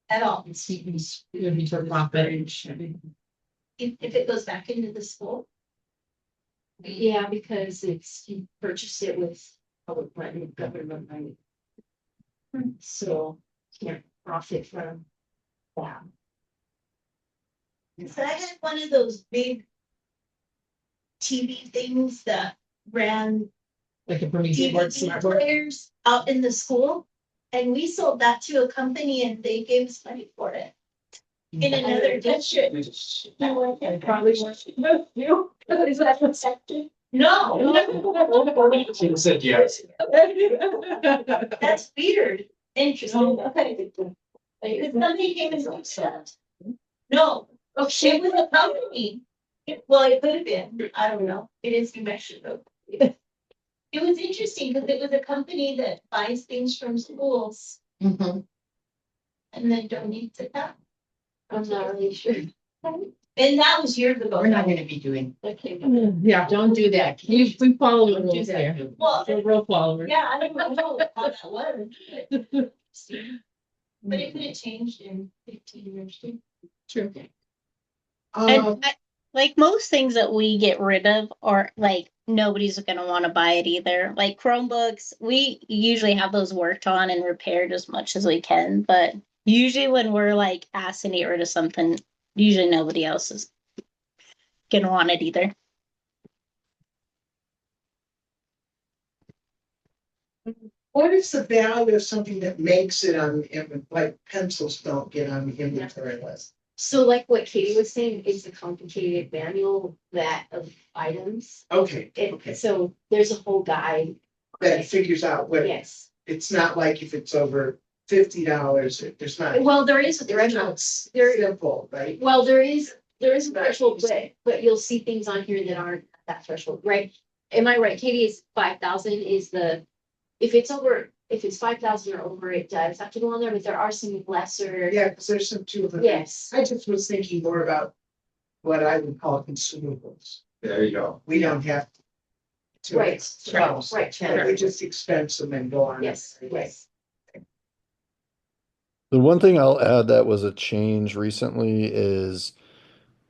Speaker 2: at all.
Speaker 6: It would be for profit.
Speaker 2: If it goes back into the school.
Speaker 10: Yeah, because you purchased it with public money, government money. So can't profit from that.
Speaker 2: So I had one of those big TV things that ran
Speaker 6: Like a Prometheus board,
Speaker 2: DVD
Speaker 6: smart board.
Speaker 2: players out in the school. And we sold that to a company and they gave us money for it. In another district.
Speaker 6: Probably you. Is that accepted?
Speaker 2: No.
Speaker 5: She said yes.
Speaker 2: That's weird. Interesting. Okay. If somebody came and said that. No, okay, it was a company. Well, it could have been, I don't know. It is New Mexico. It was interesting because it was a company that buys things from schools
Speaker 3: Mhm.
Speaker 2: and then donates it back.
Speaker 10: I'm not really sure.
Speaker 2: And that was years ago.
Speaker 3: We're not gonna be doing,
Speaker 2: Okay.
Speaker 6: Yeah,
Speaker 3: don't do that.
Speaker 6: we follow the
Speaker 3: Don't do
Speaker 6: rules
Speaker 3: that.
Speaker 6: there.
Speaker 2: Well,
Speaker 6: We're real followers.
Speaker 2: yeah, I don't know how that was. But it could have changed in 15 years too.
Speaker 6: True.
Speaker 8: And like most things that we get rid of, or like nobody's gonna want to buy it either. Like Chromebooks, we usually have those worked on and repaired as much as we can, but usually when we're like asked to get rid of something, usually nobody else is gonna want it either.
Speaker 1: What is the value of something that makes it on the inventory, like pencils don't get on the inventory list?
Speaker 10: So like what Katie was saying, it's a complicated manual that of items.
Speaker 1: Okay, okay,
Speaker 10: So there's a whole guide.
Speaker 1: that figures out what,
Speaker 10: Yes.
Speaker 1: it's not like if it's over $50, there's not.
Speaker 10: Well, there is a
Speaker 1: It's
Speaker 10: threshold.
Speaker 1: not simple, right?
Speaker 10: Well, there is a threshold, but you'll see things on here that aren't that threshold, right? Am I right? Katie, is 5,000 is if it's 5,000 or over, it does have to go on there, but there are some lesser.
Speaker 1: Yeah, because there's some two of them.
Speaker 10: Yes.
Speaker 1: I just was thinking more about what I would call consumables.
Speaker 5: There you go.
Speaker 1: We don't have to.
Speaker 10: Right,
Speaker 1: expose them.
Speaker 10: right.
Speaker 1: We just expense them and go on.
Speaker 10: Yes, yes.
Speaker 4: The one thing I'll add that was a change recently is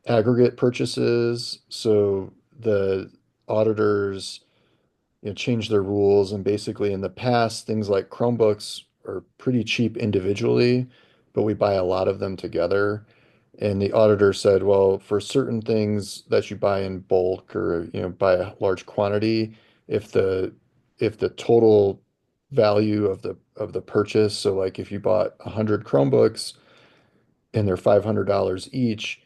Speaker 4: aggregate purchases. So the auditors, changed their rules, and basically in the past, things like Chromebooks are pretty cheap individually, but we buy a lot of them together. And the auditor said, well, for certain things that you buy in bulk or buy a large quantity, if the total value of the purchase, so like if you bought 100 Chromebooks and they're $500 each,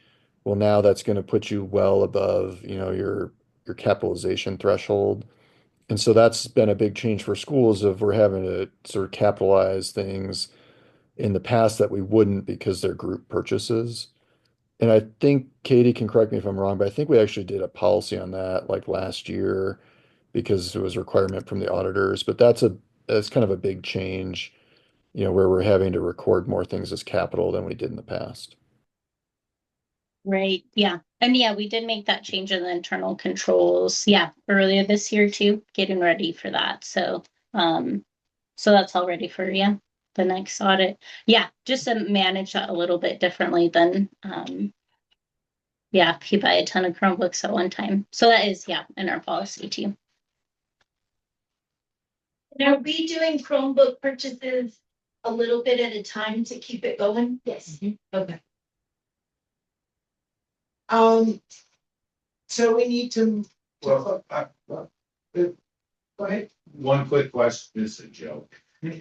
Speaker 4: well, now that's going to put you well above, your capitalization threshold. And so that's been a big change for schools of we're having to sort of capitalize things in the past that we wouldn't because they're group purchases. And I think Katie can correct me if I'm wrong, but I think we actually did a policy on that like last year because it was a requirement from the auditors. But that's kind of a big change, where we're having to record more things as capital than we did in the past.
Speaker 8: Right, yeah. And yeah, we did make that change in the internal controls, yeah, earlier this year too, getting ready for that. So that's all ready for, yeah, the next audit. Yeah, just to manage that a little bit differently than yeah, if you buy a ton of Chromebooks at one time. So that is, yeah, in our policy too.
Speaker 2: Are we doing Chromebook purchases a little bit at a time to keep it going?
Speaker 10: Yes.
Speaker 2: Okay.
Speaker 1: So we need to.
Speaker 5: Well,
Speaker 1: Go ahead.
Speaker 5: one quick question, this is a joke. I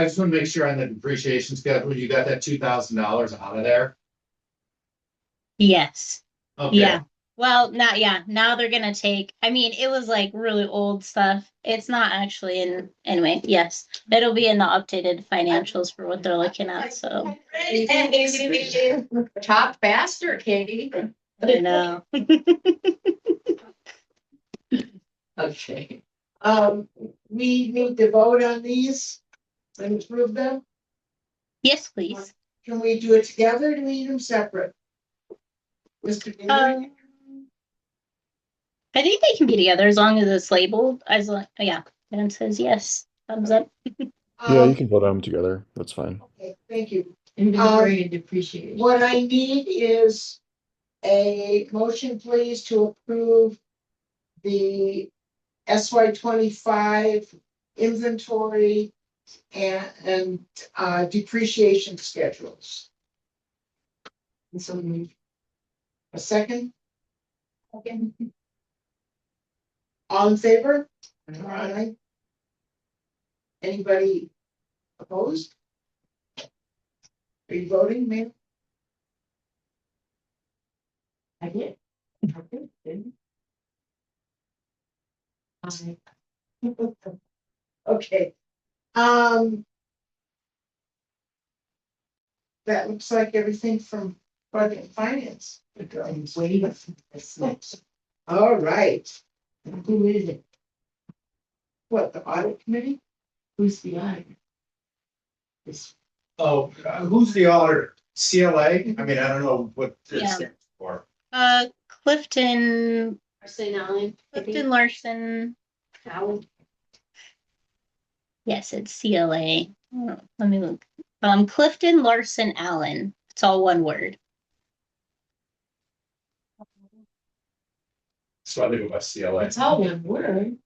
Speaker 5: just want to make sure on the depreciation schedule, you got that $2,000 out of there?
Speaker 8: Yes,
Speaker 5: Okay.
Speaker 8: yeah. Well, now they're gonna take, I mean, it was like really old stuff. It's not actually anyway, yes. It'll be in the updated financials for what they're looking at, so.
Speaker 3: Talk faster, Katie.
Speaker 8: I know.
Speaker 3: Okay.
Speaker 1: We need to vote on these. and approve them?
Speaker 8: Yes, please.
Speaker 1: Can we do it together? Do we need them separate? Mr. Greenberg?
Speaker 8: I think they can be together as long as it's labeled yeah, and it says yes, thumbs up.
Speaker 4: Yeah, you can vote on them together. That's fine.
Speaker 1: Okay, thank you.
Speaker 9: Inventory and depreciation.
Speaker 1: What I need is a motion, please, to approve the SY 25 inventory and depreciation schedules.
Speaker 9: And so we
Speaker 1: A second,
Speaker 2: Again,
Speaker 1: all in favor? Aye. Anybody opposed? Are you voting, ma'am?
Speaker 9: I did. I did, didn't I?
Speaker 1: Okay. That looks like everything from budget and finance.
Speaker 9: I'm waiting for this next.
Speaker 1: All right.
Speaker 9: Who is it?
Speaker 1: What, the audit committee?
Speaker 9: Who's the auditor? This,
Speaker 11: Oh, who's the auditor? CLA? I mean, I don't know what this
Speaker 8: Yeah.
Speaker 11: stands for.
Speaker 8: Clifton
Speaker 10: St. Allen.
Speaker 8: Larson.
Speaker 10: Allen.
Speaker 8: Yes, it's CLA. Oh, let me look. Clifton Larson Allen. It's all one word.
Speaker 5: So I think about CLA.
Speaker 9: it's all one word.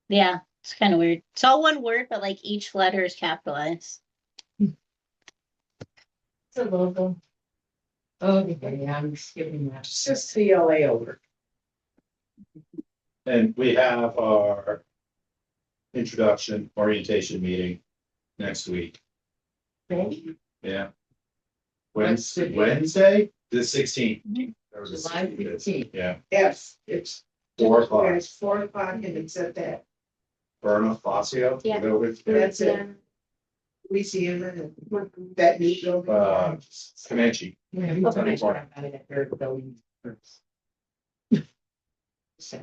Speaker 8: Yeah, it's kind of weird. It's all one word, but like each letter is capitalized.
Speaker 9: It's a logo. Oh, yeah, I'm skipping that.
Speaker 1: It's just CLA over.
Speaker 5: And we have our introduction orientation meeting next week.
Speaker 9: Ready?
Speaker 5: Yeah.
Speaker 9: What's the date?
Speaker 5: Wednesday, the 16th.
Speaker 9: July 15th.
Speaker 5: Yeah,
Speaker 1: Yes, it's
Speaker 5: 4 o'clock.
Speaker 1: It's 4 o'clock and it's at that
Speaker 5: Berna Fazio.
Speaker 10: Yeah.
Speaker 1: That's it. Louisiana and that neat building.
Speaker 5: Comanche.
Speaker 9: Yeah, we
Speaker 5: Okay.
Speaker 9: talked about it at their building first. So,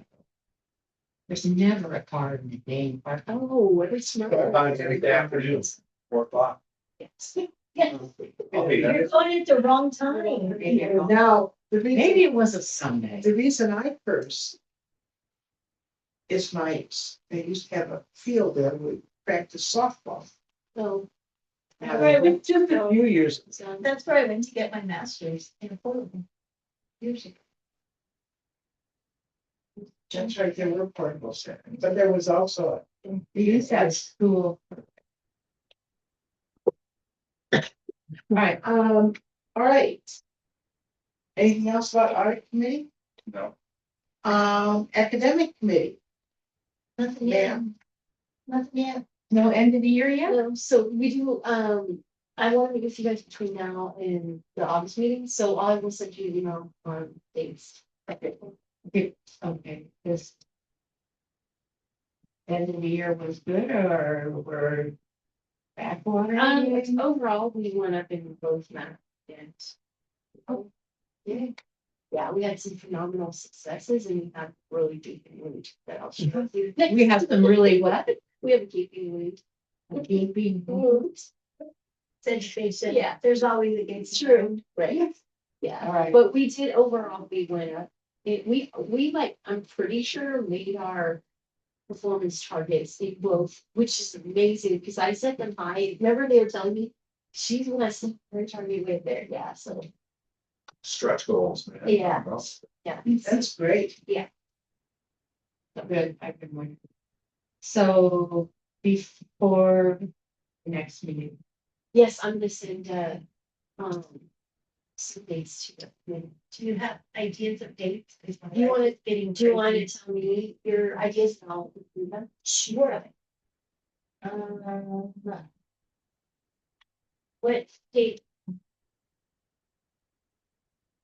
Speaker 9: there's never a car in the name.
Speaker 10: Oh, what is
Speaker 5: Wednesday afternoon, 4 o'clock. I'll be there.
Speaker 2: you're going at the wrong time.
Speaker 1: Now,
Speaker 9: Maybe it was a Sunday.
Speaker 1: the reason I curse is they used to have a field there where we practice softball.
Speaker 10: So.
Speaker 2: That's where I went to,
Speaker 9: A few years.
Speaker 2: that's where I went to get my master's in affordable. Years ago.
Speaker 1: That's right, there were portable settings, but there was also
Speaker 9: We used that school. Right.
Speaker 1: all right. Anything else about audit committee?
Speaker 5: No.
Speaker 1: Academic committee,
Speaker 2: Nothing yet.
Speaker 1: ma'am.
Speaker 2: Nothing yet.
Speaker 9: No end of the year yet?
Speaker 10: So we do, I want to meet with you guys between now and the August meeting, so I will send you, on dates.
Speaker 9: Okay, this. End of the year was good or we're backwater?
Speaker 10: Overall, we went up in both math and. Oh, yeah. Yeah, we had some phenomenal successes and we have really deep and that I'll share with you.
Speaker 9: We have some really what?
Speaker 10: We have a gaping wound.
Speaker 9: Gaping.
Speaker 10: Wound.
Speaker 2: It's education.
Speaker 10: Yeah.
Speaker 2: There's always a gate.
Speaker 10: True, right? Yeah,
Speaker 9: All right.
Speaker 10: but we did overall, we went up. We like, I'm pretty sure made our performance targets in both, which is amazing because I set them high. Remember they were telling me, she's when I set her target right there. Yeah, so.
Speaker 5: Stretch goals, man.
Speaker 10: Yeah. Yeah.
Speaker 1: That's great.
Speaker 9: Good, I can win. So before the next meeting,
Speaker 10: Yes, I'm gonna send, some dates to you.
Speaker 2: Do you have ideas of dates?
Speaker 10: Do you want to, do you want to tell me your ideas and I'll do them?
Speaker 2: Sure.
Speaker 10: What date?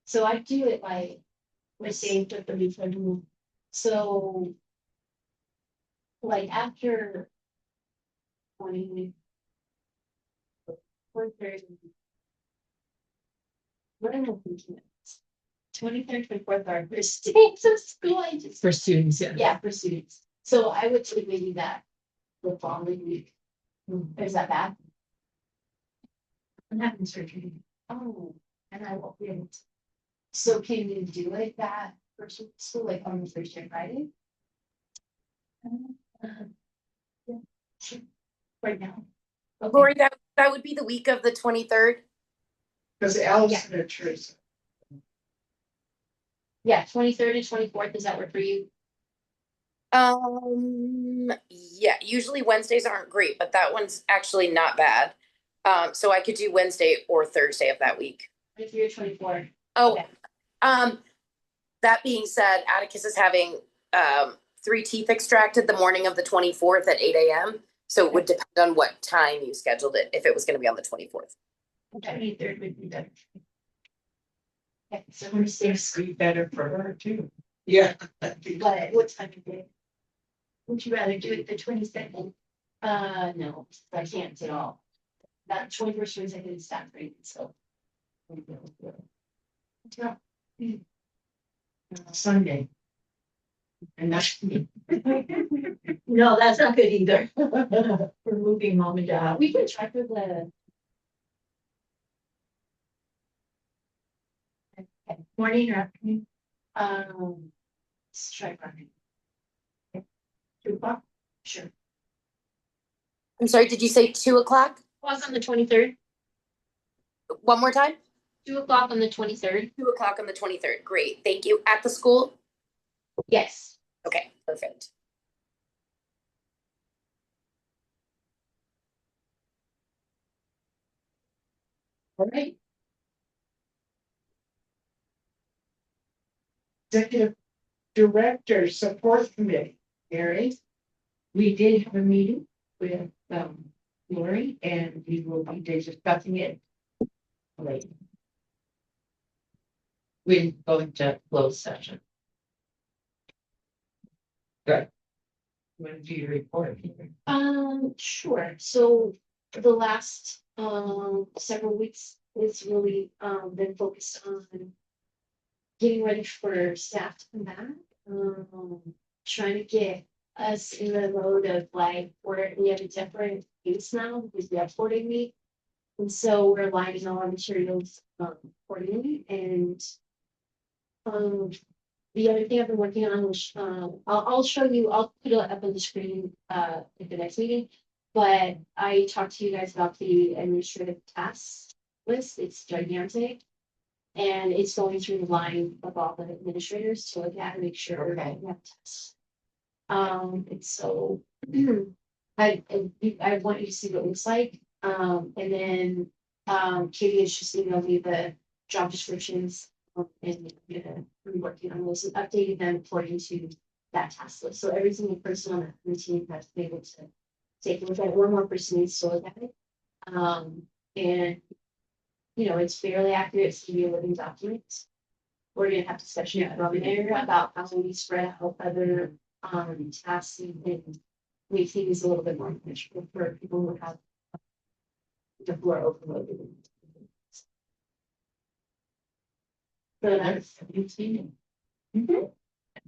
Speaker 10: So I do it like,
Speaker 2: What date of the weekend?
Speaker 10: so. Like after. 20. 4:30. What am I thinking? 23rd, 24th are first days of school, I just.
Speaker 9: for students,
Speaker 10: Yeah, for students. So I would say maybe that the following week. Is that bad?
Speaker 2: I'm having surgery. Oh, and I won't be able to.
Speaker 10: So can you do it that first week of school, like on the Thursday, Friday?
Speaker 2: Yeah, sure. Right now.
Speaker 10: Okay.
Speaker 7: Lori, that would be the week of the 23rd.
Speaker 1: Because Allison and Teresa.
Speaker 10: Yeah, 23rd and 24th, does that work for you?
Speaker 7: Yeah, usually Wednesdays aren't great, but that one's actually not bad. So I could do Wednesday or Thursday of that week.
Speaker 10: 23 or 24?
Speaker 7: Oh,
Speaker 10: Okay.
Speaker 7: that being said, Atticus is having 3 teeth extracted the morning of the 24th at 8 a.m. So it would depend on what time you scheduled it, if it was going to be on the 24th.
Speaker 2: 23rd would be better.
Speaker 10: Okay, so we're
Speaker 1: Seems to be better for her too. Yeah.
Speaker 2: But what time of day? Would you rather do it the 22nd?
Speaker 10: no, I can't at all. That 21st, 22nd is staff training, so.
Speaker 2: Yeah.
Speaker 1: Sunday. And that's me.
Speaker 2: No, that's not good either. We're moving mom and dad.
Speaker 10: We can try for the. Okay,
Speaker 2: Morning or afternoon,
Speaker 10: let's try Friday.
Speaker 2: 2 o'clock.
Speaker 10: Sure.
Speaker 7: I'm sorry, did you say 2 o'clock?
Speaker 10: Was on the 23rd,
Speaker 7: One more time?
Speaker 10: 2 o'clock on the 23rd.
Speaker 7: 2 o'clock on the 23rd. Great. Thank you. At the school?
Speaker 10: Yes.
Speaker 7: Okay, perfect.
Speaker 1: All right. Executive Director Support Committee, Mary.
Speaker 9: We did have a meeting with Lori and we will be discussing it later. We're going to close session. Good. Want to do your report?
Speaker 10: Sure. So the last several weeks, it's really been focused on getting ready for staff to come back. Trying to get us in the mode of like we have a different pace now because we have 4-day week. And so we're aligning all our materials accordingly. And the other thing I've been working on was I'll show you, I'll put it up on the screen at the next meeting. But I talked to you guys about the administrative tasks list. It's gigantic. And it's going through the line of all the administrators, so I gotta make sure that we have tests. And so I want you to see what it looks like. And then Katie has just emailed me the job descriptions. And I'm gonna be working on those and updating them according to that task list. So every single person on the team has been able to take a look at it. One more person needs to look at it. And you know, it's fairly accurate. It's gonna be a living document. We're gonna have discussion about there about how we spread out other tasks and make things a little bit more manageable for people who have who are overloaded. So that's routine.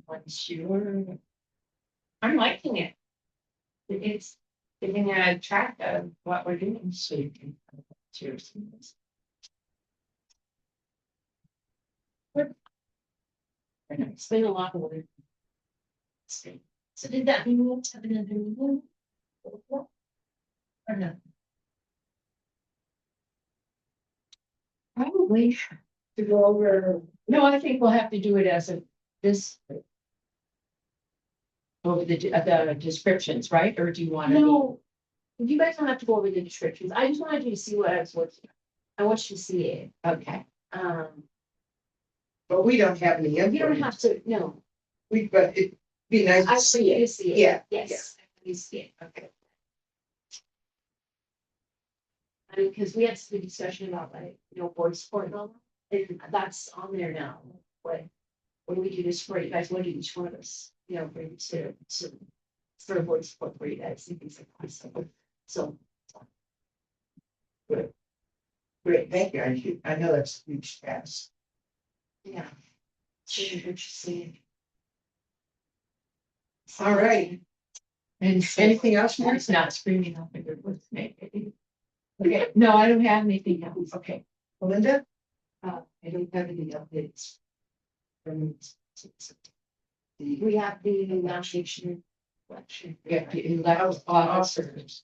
Speaker 9: Once you're, I'm liking it. It's giving a track of what we're doing, so you can. Seriously.
Speaker 10: It's been a lot of work.
Speaker 2: So did that mean we'll have another meeting? Or no?
Speaker 9: Probably.
Speaker 1: To go over.
Speaker 9: No, I think we'll have to do it as a this. Over the descriptions, right? Or do you want to?
Speaker 10: No, you guys don't have to go over the descriptions. I just wanted you to see what I was working on. I want you to see it.
Speaker 9: Okay.
Speaker 1: But we don't have any
Speaker 10: You don't
Speaker 1: input.
Speaker 10: have to, no.
Speaker 1: But it'd be nice
Speaker 10: I
Speaker 1: to
Speaker 10: want
Speaker 1: see
Speaker 10: you to
Speaker 1: it.
Speaker 10: see it.
Speaker 1: Yeah,
Speaker 10: Yes. You see it.
Speaker 1: Okay.
Speaker 10: I mean, because we had some discussion about like, you know, board support and all that, and that's on there now. What, when we do this for you guys, what do each one of us, you know, bring to for board support for you guys and things like that. So.
Speaker 1: Great, thank you. I know that's a huge task.
Speaker 10: Yeah. It's really interesting.
Speaker 1: All right.
Speaker 9: And
Speaker 1: Anything else, Mary?
Speaker 9: it's not screaming up in your woods, maybe. Okay, no, I don't have anything else.
Speaker 1: Okay, Melinda?
Speaker 9: I don't have any updates. We have the election. We have to elect officers.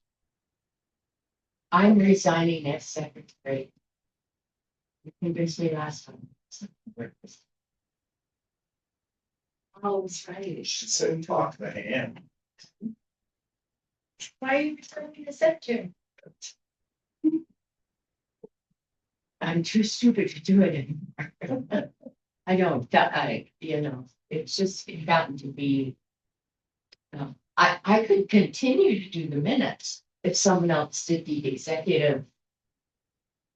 Speaker 9: I'm resigning as secretary. You convinced me last time. Oh, it's right.
Speaker 11: Should say talk to the hand.
Speaker 2: Why are you returning the secretary?
Speaker 9: I'm too stupid to do it anymore. I don't, it's just gotten to be. I could continue to do the minutes if someone else did the executive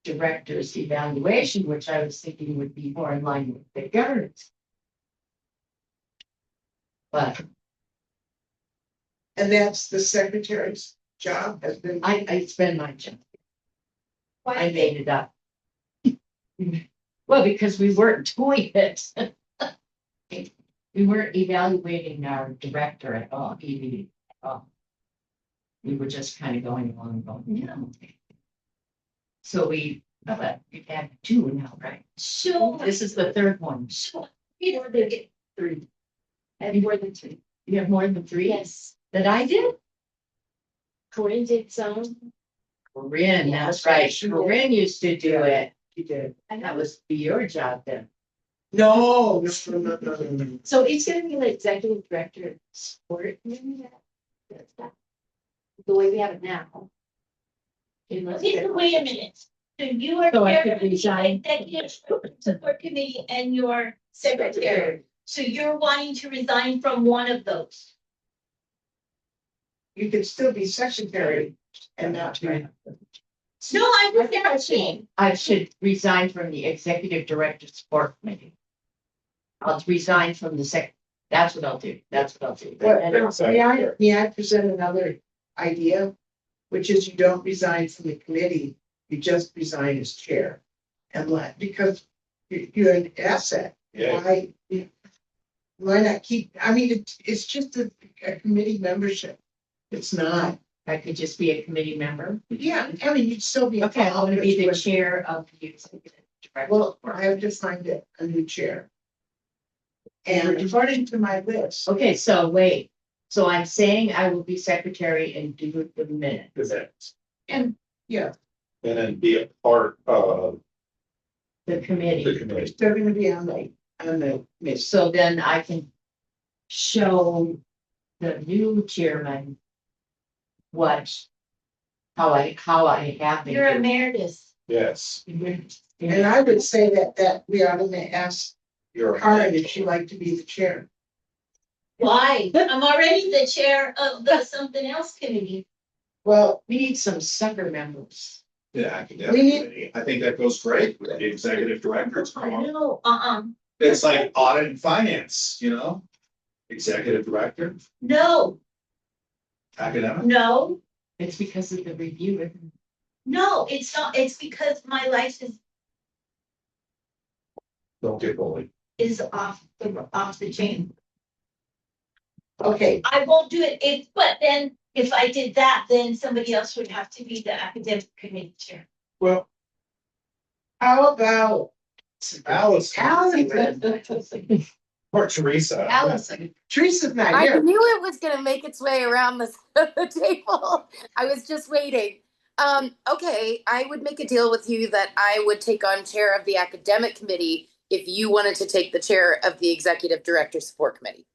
Speaker 9: director's evaluation, which I was thinking would be more in line with the governance. But
Speaker 1: And that's the secretary's job has been.
Speaker 9: it's been my job.
Speaker 2: Why
Speaker 9: I made it up. Well, because we weren't doing it. We weren't evaluating our director at all, ED at all. We were just kind of going along, So we've had two now, right?
Speaker 2: So,
Speaker 9: This is the third one.
Speaker 2: so, you know, they get
Speaker 9: Three.
Speaker 2: I have more than three.
Speaker 9: You have more than three?
Speaker 2: Yes,
Speaker 9: That I did?
Speaker 10: Corinne did some.
Speaker 9: Corinne,
Speaker 10: Yeah,
Speaker 9: that's right.
Speaker 10: she did.
Speaker 9: Corinne used to do it.
Speaker 1: He did.
Speaker 10: And
Speaker 9: That was your job then.
Speaker 1: No.
Speaker 10: so it's gonna be the executive director of sport. Maybe that's that. The way we have it now. Unless-
Speaker 2: wait a minute. So you are
Speaker 9: So I
Speaker 2: chair
Speaker 9: could
Speaker 2: of the
Speaker 9: resign.
Speaker 2: executive support committee and your secretary. So you're wanting to resign from one of those.
Speaker 1: You could still be secretary and not be.
Speaker 2: No, I'm just asking.
Speaker 9: I should resign from the executive director support committee. I'll resign from the that's what I'll do. That's what I'll do.
Speaker 1: May I present another idea? Which is you don't resign from the committee, you just resign as chair. And because you're an asset,
Speaker 11: Yeah.
Speaker 1: why not keep, I mean, it's just a committee membership. It's not,
Speaker 9: I could just be a committee member.
Speaker 1: yeah, I mean, you'd still be.
Speaker 9: Okay, I'm gonna be the
Speaker 1: involved,
Speaker 9: chair of the executive
Speaker 1: but-
Speaker 9: director.
Speaker 1: Well, I have to find a new chair. And according to my list,
Speaker 9: Okay, so wait, so I'm saying I will be secretary and do the minute.
Speaker 1: and, yeah,
Speaker 11: And then be a part of
Speaker 9: The
Speaker 11: the
Speaker 9: committee.
Speaker 11: committee.
Speaker 1: they're gonna be on the list.
Speaker 9: So then I can show the new chairman how I have.
Speaker 2: You're emeritus.
Speaker 11: Yes,
Speaker 1: And I would say that we ought to ask
Speaker 11: you're.
Speaker 1: Karen if she'd like to be the chair.
Speaker 2: Why? I'm already the chair of the something else committee.
Speaker 1: Well,
Speaker 9: We need some sucker members.
Speaker 11: Yeah, academic committee. I think that goes great with the executive director.
Speaker 2: I know,
Speaker 11: It's like audit and finance, executive director,
Speaker 2: no,
Speaker 11: academic.
Speaker 2: no,
Speaker 9: It's because of the review.
Speaker 2: no, it's not, it's because my license
Speaker 11: Don't get bullied.
Speaker 2: is off the chain.
Speaker 1: okay,
Speaker 2: I won't do it but then if I did that, then somebody else would have to be the academic committee chair.
Speaker 11: Well,
Speaker 1: how about
Speaker 11: Alice.
Speaker 1: Allison?
Speaker 11: Or Teresa.
Speaker 9: Allison.
Speaker 1: Teresa's not
Speaker 7: I
Speaker 1: here.
Speaker 7: knew it was gonna make its way around the table. I was just waiting. Okay, I would make a deal with you that I would take on chair of the academic committee if you wanted to take the chair of the executive director support committee.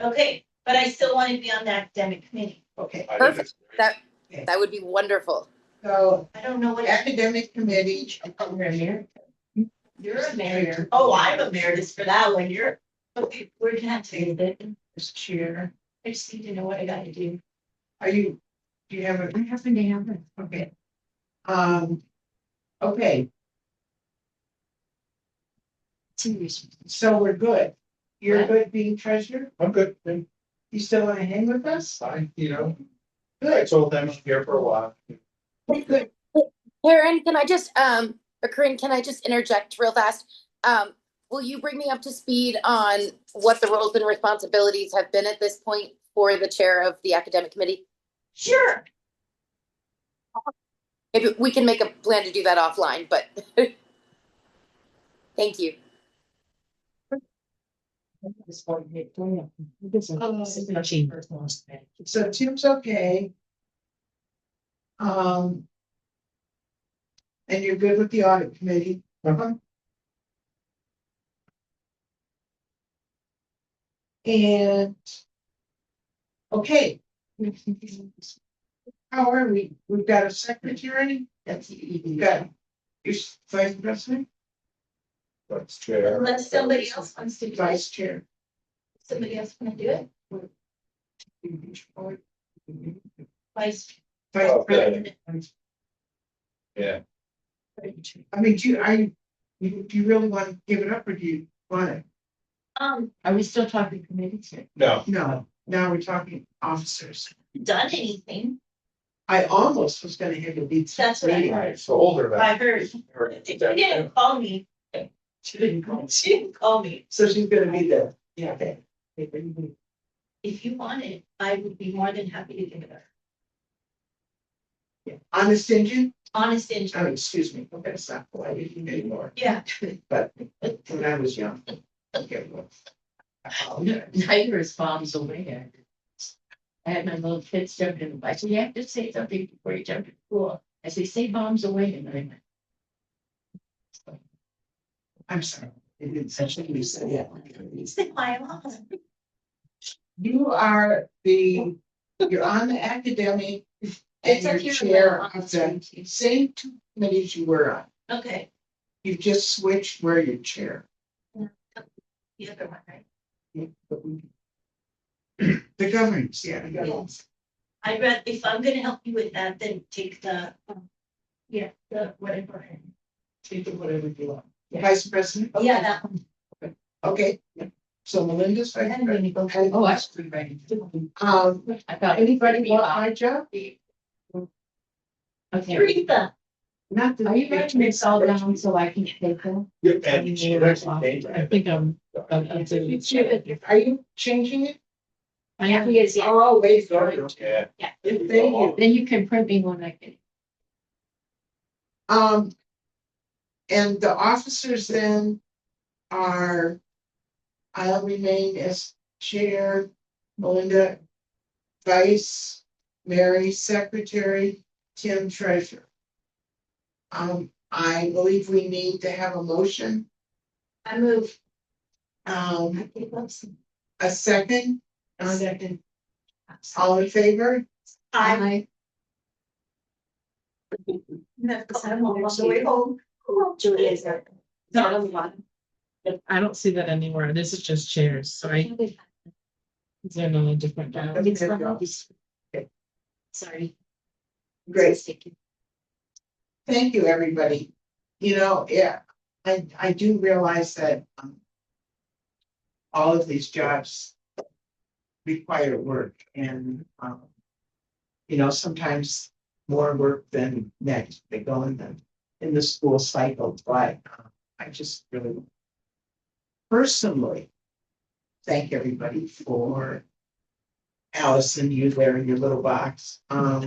Speaker 2: Okay, but I still want to be on the academic committee.
Speaker 1: Okay,
Speaker 7: Perfect. That would be wonderful.
Speaker 1: so
Speaker 2: I don't know what.
Speaker 1: academic committee,
Speaker 2: You're a mayor. Oh, I'm emeritus for that one. You're, okay, we're gonna have to do it.
Speaker 1: is chair.
Speaker 2: I just need to know what I gotta do.
Speaker 1: Do you have a,
Speaker 9: I happen to have it.
Speaker 1: okay. Okay, so we're good. You're
Speaker 9: What?
Speaker 1: good being treasurer?
Speaker 11: I'm good.
Speaker 1: You still wanna hang with us?
Speaker 11: I, I
Speaker 1: Good,
Speaker 11: told them I'm here for a while.
Speaker 1: good.
Speaker 7: Karen, can I just, or Corinne, can I just interject real fast? Will you bring me up to speed on what the roles and responsibilities have been at this point for the chair of the academic committee?
Speaker 2: Sure.
Speaker 7: Maybe we can make a plan to do that offline, but thank you.
Speaker 1: So Tim's okay. And you're good with the audit committee? And. Okay. How are we? We've got a secretary? That's, you've got your vice president,
Speaker 5: Let's chair.
Speaker 2: Unless somebody else wants to do it.
Speaker 1: vice chair.
Speaker 2: Somebody else want to do it? Vice.
Speaker 1: Vice
Speaker 5: Okay.
Speaker 1: president.
Speaker 5: Yeah.
Speaker 1: I mean, do you really want to give it up or do you want it?
Speaker 9: Are we still talking committees here?
Speaker 5: No.
Speaker 1: No, now we're talking officers.
Speaker 2: Done anything?
Speaker 1: I almost was gonna have it be.
Speaker 2: That's what I heard.
Speaker 5: So older.
Speaker 2: I heard. She didn't call me.
Speaker 1: She didn't call.
Speaker 2: She didn't call me.
Speaker 1: So she's gonna be there. Yeah. Okay.
Speaker 2: If you want it, I would be more than happy to give it up.
Speaker 1: Honest engine?
Speaker 2: Honest
Speaker 1: Oh,
Speaker 2: injury.
Speaker 1: excuse me, okay, it's not polite anymore,
Speaker 2: Yeah.
Speaker 1: but when I was young. Okay, well,
Speaker 9: Tiger is bombs away. I had my little kids jump in. I said, you have to say something before you jump in the pool. I say bombs away. And I went,
Speaker 1: I'm sorry. It didn't essentially you said, yeah.
Speaker 2: Say my mom.
Speaker 1: You are you're on the academic and
Speaker 2: It's
Speaker 1: you're
Speaker 2: up here.
Speaker 1: chair of the same two committees you were on.
Speaker 2: Okay,
Speaker 1: You just switched where you're chair.
Speaker 2: the other one, right?
Speaker 1: The governance, yeah, the governance.
Speaker 2: I'd rather, if I'm gonna help you with that, then take the, yeah, the whatever.
Speaker 1: Take it whatever you want. Vice president?
Speaker 2: Yeah, that one.
Speaker 1: Okay, so Melinda's vice president.
Speaker 9: oh, that's pretty right. I thought.
Speaker 1: Anybody want my job?
Speaker 9: Okay.
Speaker 2: Teresa,
Speaker 1: Not the.
Speaker 9: Are you going to mix all down so I can take them?
Speaker 5: Yeah, and she actually
Speaker 6: I think I'm
Speaker 1: Are you changing it?
Speaker 6: I am.
Speaker 10: He is, yeah.
Speaker 1: Oh, wait,
Speaker 5: Yeah.
Speaker 1: thank you.
Speaker 9: Then you can print me one I can.
Speaker 1: And the officers then are, I'll remain as chair, Melinda, vice, Mary, secretary, Tim, treasurer. I believe we need to have a motion,
Speaker 2: I move.
Speaker 1: a second.
Speaker 10: Second.
Speaker 1: All in favor?
Speaker 2: I. I'm on the way home.
Speaker 10: Julie is there. Down on the bottom.
Speaker 6: I don't see that anywhere. This is just chairs, so is there no different dial?
Speaker 10: It's the- Sorry.
Speaker 1: Great. Thank you, everybody. You know, yeah, I do realize that all of these jobs require work and, you know, sometimes more work than next. They go in the school cycle, but I just really personally thank everybody for Allison, you there in your little box, for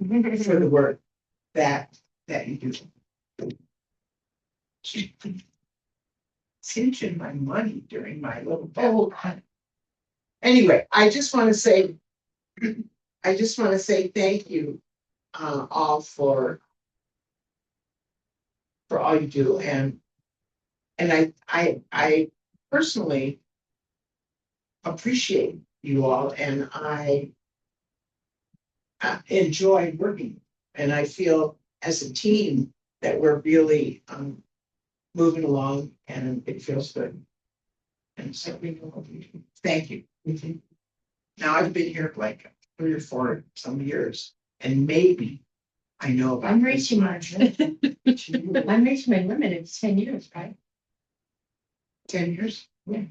Speaker 1: the work that you do. Cinching my money during my little. Anyway, I just want to say thank you all for all you do, and I personally appreciate you all, and I enjoy working, and I feel as a team that we're really moving along, and it feels good. And so, thank you. Now, I've been here like 3 or 4 some years, and maybe I know about.
Speaker 9: I'm
Speaker 1: this
Speaker 9: reaching
Speaker 1: much.
Speaker 9: I'm reaching my limit. It's 10 years, right?
Speaker 1: 10 years?
Speaker 9: Yeah.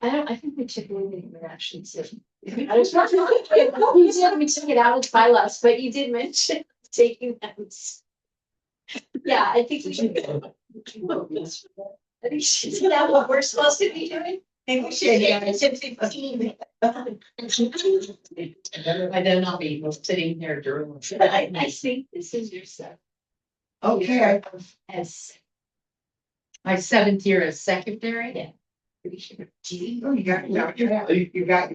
Speaker 10: I think we took away the interaction system. I was not, you said we took it out of bylaws, but you did mention taking notes. Yeah, I think we should. I think, isn't that what we're supposed to be doing?
Speaker 2: Maybe we should get it to 15.
Speaker 9: By then I'll be sitting here during.
Speaker 2: I think this is your stuff.
Speaker 1: Okay,
Speaker 2: As.
Speaker 9: My 7th year as secretary.
Speaker 2: Yeah. Pretty sure. Gee.
Speaker 1: oh, you got your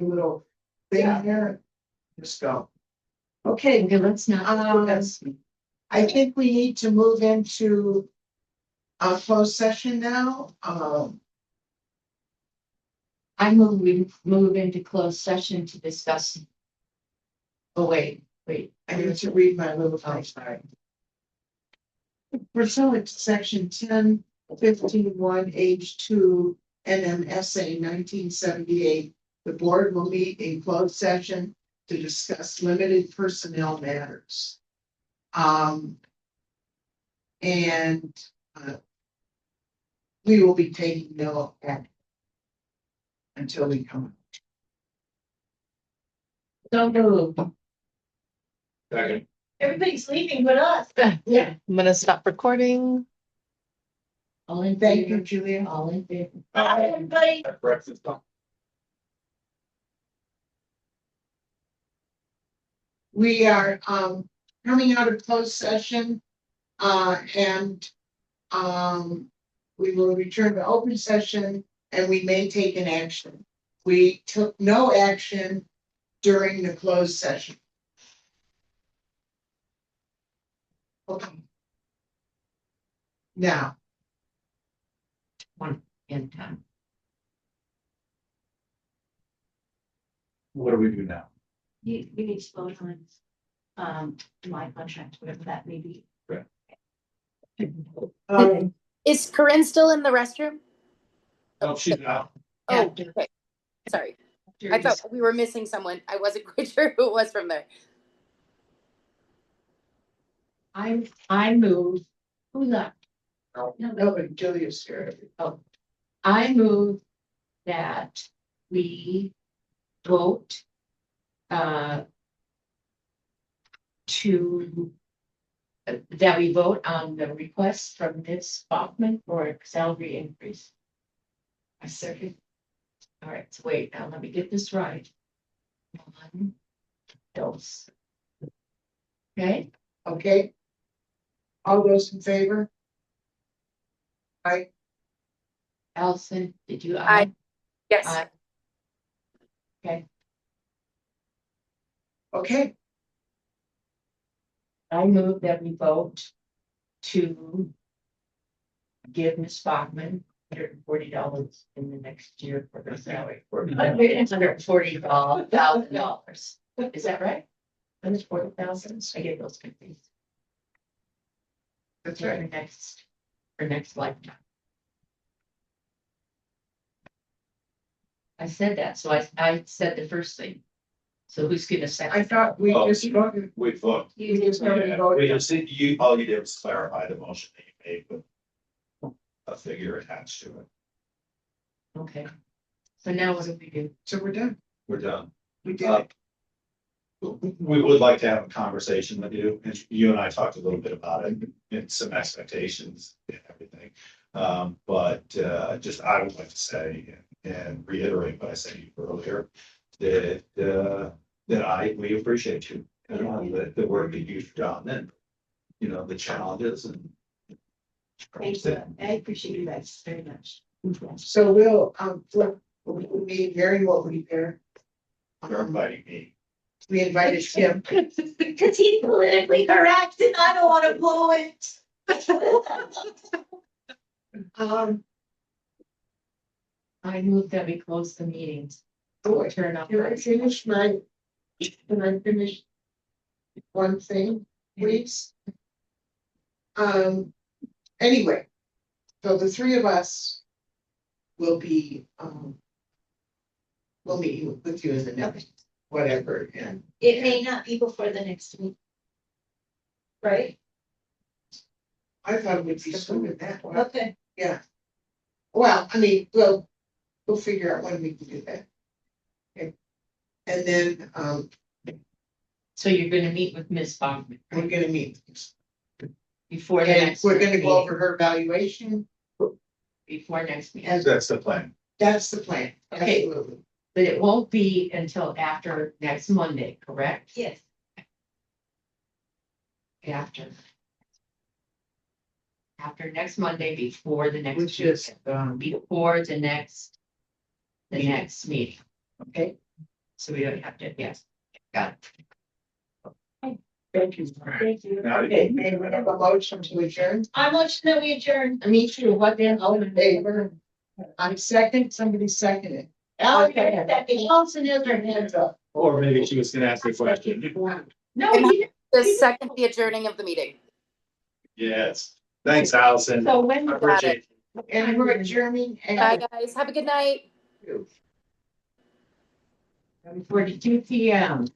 Speaker 1: little thing there. Just go. Okay,
Speaker 9: Okay, let's not.
Speaker 1: I think we need to move into a closed session now.
Speaker 9: I move, we move into closed session to discuss. Oh, wait.
Speaker 1: I need to read my little thing. Sorry. Pursuant to section 10-15-1 H2 NMSA 1978, the board will meet in closed session to discuss limited personnel matters. And we will be taking no action until we come.
Speaker 9: Don't move.
Speaker 5: Second.
Speaker 2: Everybody's leaving but us.
Speaker 6: Yeah, I'm gonna stop recording.
Speaker 9: All in
Speaker 1: Thank you,
Speaker 9: favor?
Speaker 1: Julia.
Speaker 9: All in favor?
Speaker 2: Bye, everybody.
Speaker 5: Breakfast.
Speaker 1: We are coming out of closed session and we will return to open session and we may take an action. We took no action during the closed session. Okay. Now,
Speaker 9: In time.
Speaker 5: What do we do now?
Speaker 2: You need to vote on, my contract, whatever that may be.
Speaker 7: Is Corinne still in the restroom?
Speaker 5: Oh, she's out.
Speaker 7: Oh, okay. Sorry. I thought we were missing someone. I wasn't quite sure who it was from there.
Speaker 9: I move. Who's that?
Speaker 1: no, but Julia's here.
Speaker 9: I move that we vote that we vote on the request from Ms. Bachman for a salary increase. I second. All right, so wait, now let me get this right. One dose. Okay,
Speaker 1: Okay. All those in favor? Aye.
Speaker 9: Allison, did you?
Speaker 7: Aye. Yes.
Speaker 9: Aye. Okay,
Speaker 1: Okay,
Speaker 9: I move that we vote to give Ms. Bachman $140 in the next year for her salary. $140,000. Is that right? $140,000. I get those confused.
Speaker 1: that's
Speaker 9: For
Speaker 1: right.
Speaker 9: next lifetime. I said that, so I said the first thing. So who's gonna
Speaker 1: I
Speaker 9: second?
Speaker 1: thought we just voted.
Speaker 11: We vote.
Speaker 1: We just voted.
Speaker 11: We just, all you did was clarify the motion that you made with a figure attached to it.
Speaker 9: Okay. So now what do we do?
Speaker 1: So we're done.
Speaker 11: We're done.
Speaker 1: We did it.
Speaker 11: We would like to have a conversation with you, and you and I talked a little bit about it, and some expectations and everything. But just, I would like to say and reiterate what I said to you earlier, that we appreciate you, the work that you've done and, the challenges and.
Speaker 2: Thank you. I appreciate you guys very much.
Speaker 1: So we'll me, Mary will be there.
Speaker 11: You're inviting me.
Speaker 1: We invited Tim.
Speaker 2: Because he's politically correct and I don't want to blow it.
Speaker 9: I move that we close the meetings. Turn off.
Speaker 1: Can I finish one thing, please? Anyway, so the three of us will be, we'll meet with you in the next, whatever, and
Speaker 2: It may not be before the next week. Right?
Speaker 1: I thought it would be sooner than that.
Speaker 2: Okay.
Speaker 1: Yeah. Well, I mean, we'll figure out when we can do that. Okay. And then,
Speaker 9: So you're gonna meet with Ms. Bachman
Speaker 1: we're gonna meet.
Speaker 9: before the
Speaker 1: And
Speaker 9: next.
Speaker 1: we're gonna go
Speaker 9: meeting.
Speaker 1: over her evaluation.
Speaker 9: Before next meeting.
Speaker 1: And
Speaker 11: That's the plan.
Speaker 1: That's the plan.
Speaker 9: Okay.
Speaker 1: Absolutely.
Speaker 9: But it won't be until after next Monday, correct?
Speaker 10: Yes.
Speaker 9: After. After next Monday, before the next.
Speaker 1: Which is,
Speaker 9: Before the next meeting.
Speaker 1: okay,
Speaker 9: So we don't have to, yes, got it.
Speaker 1: thank you.
Speaker 10: Thank you.
Speaker 1: Okay, may we have a motion to adjourn?
Speaker 2: I motion that we adjourn.
Speaker 1: Me too, what then, all in favor? I'm second, somebody seconded.
Speaker 2: Okay, second, Allison has her hands up.
Speaker 5: Or maybe she was gonna ask a question.
Speaker 2: No,
Speaker 7: And
Speaker 2: you
Speaker 7: The second, the adjourning of the meeting.
Speaker 5: Yes, thanks, Allison.
Speaker 2: So when
Speaker 5: I
Speaker 2: you
Speaker 5: appreciate it.
Speaker 1: And we're adjourning
Speaker 7: Bye,
Speaker 1: at
Speaker 7: guys. Have a good night.
Speaker 9: 7:42 p.m.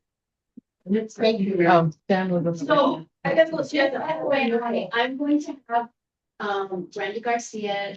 Speaker 1: Let's thank you.
Speaker 6: Down with the.
Speaker 2: So, I guess we'll just, by the way, I'm going to have, Randy Garcia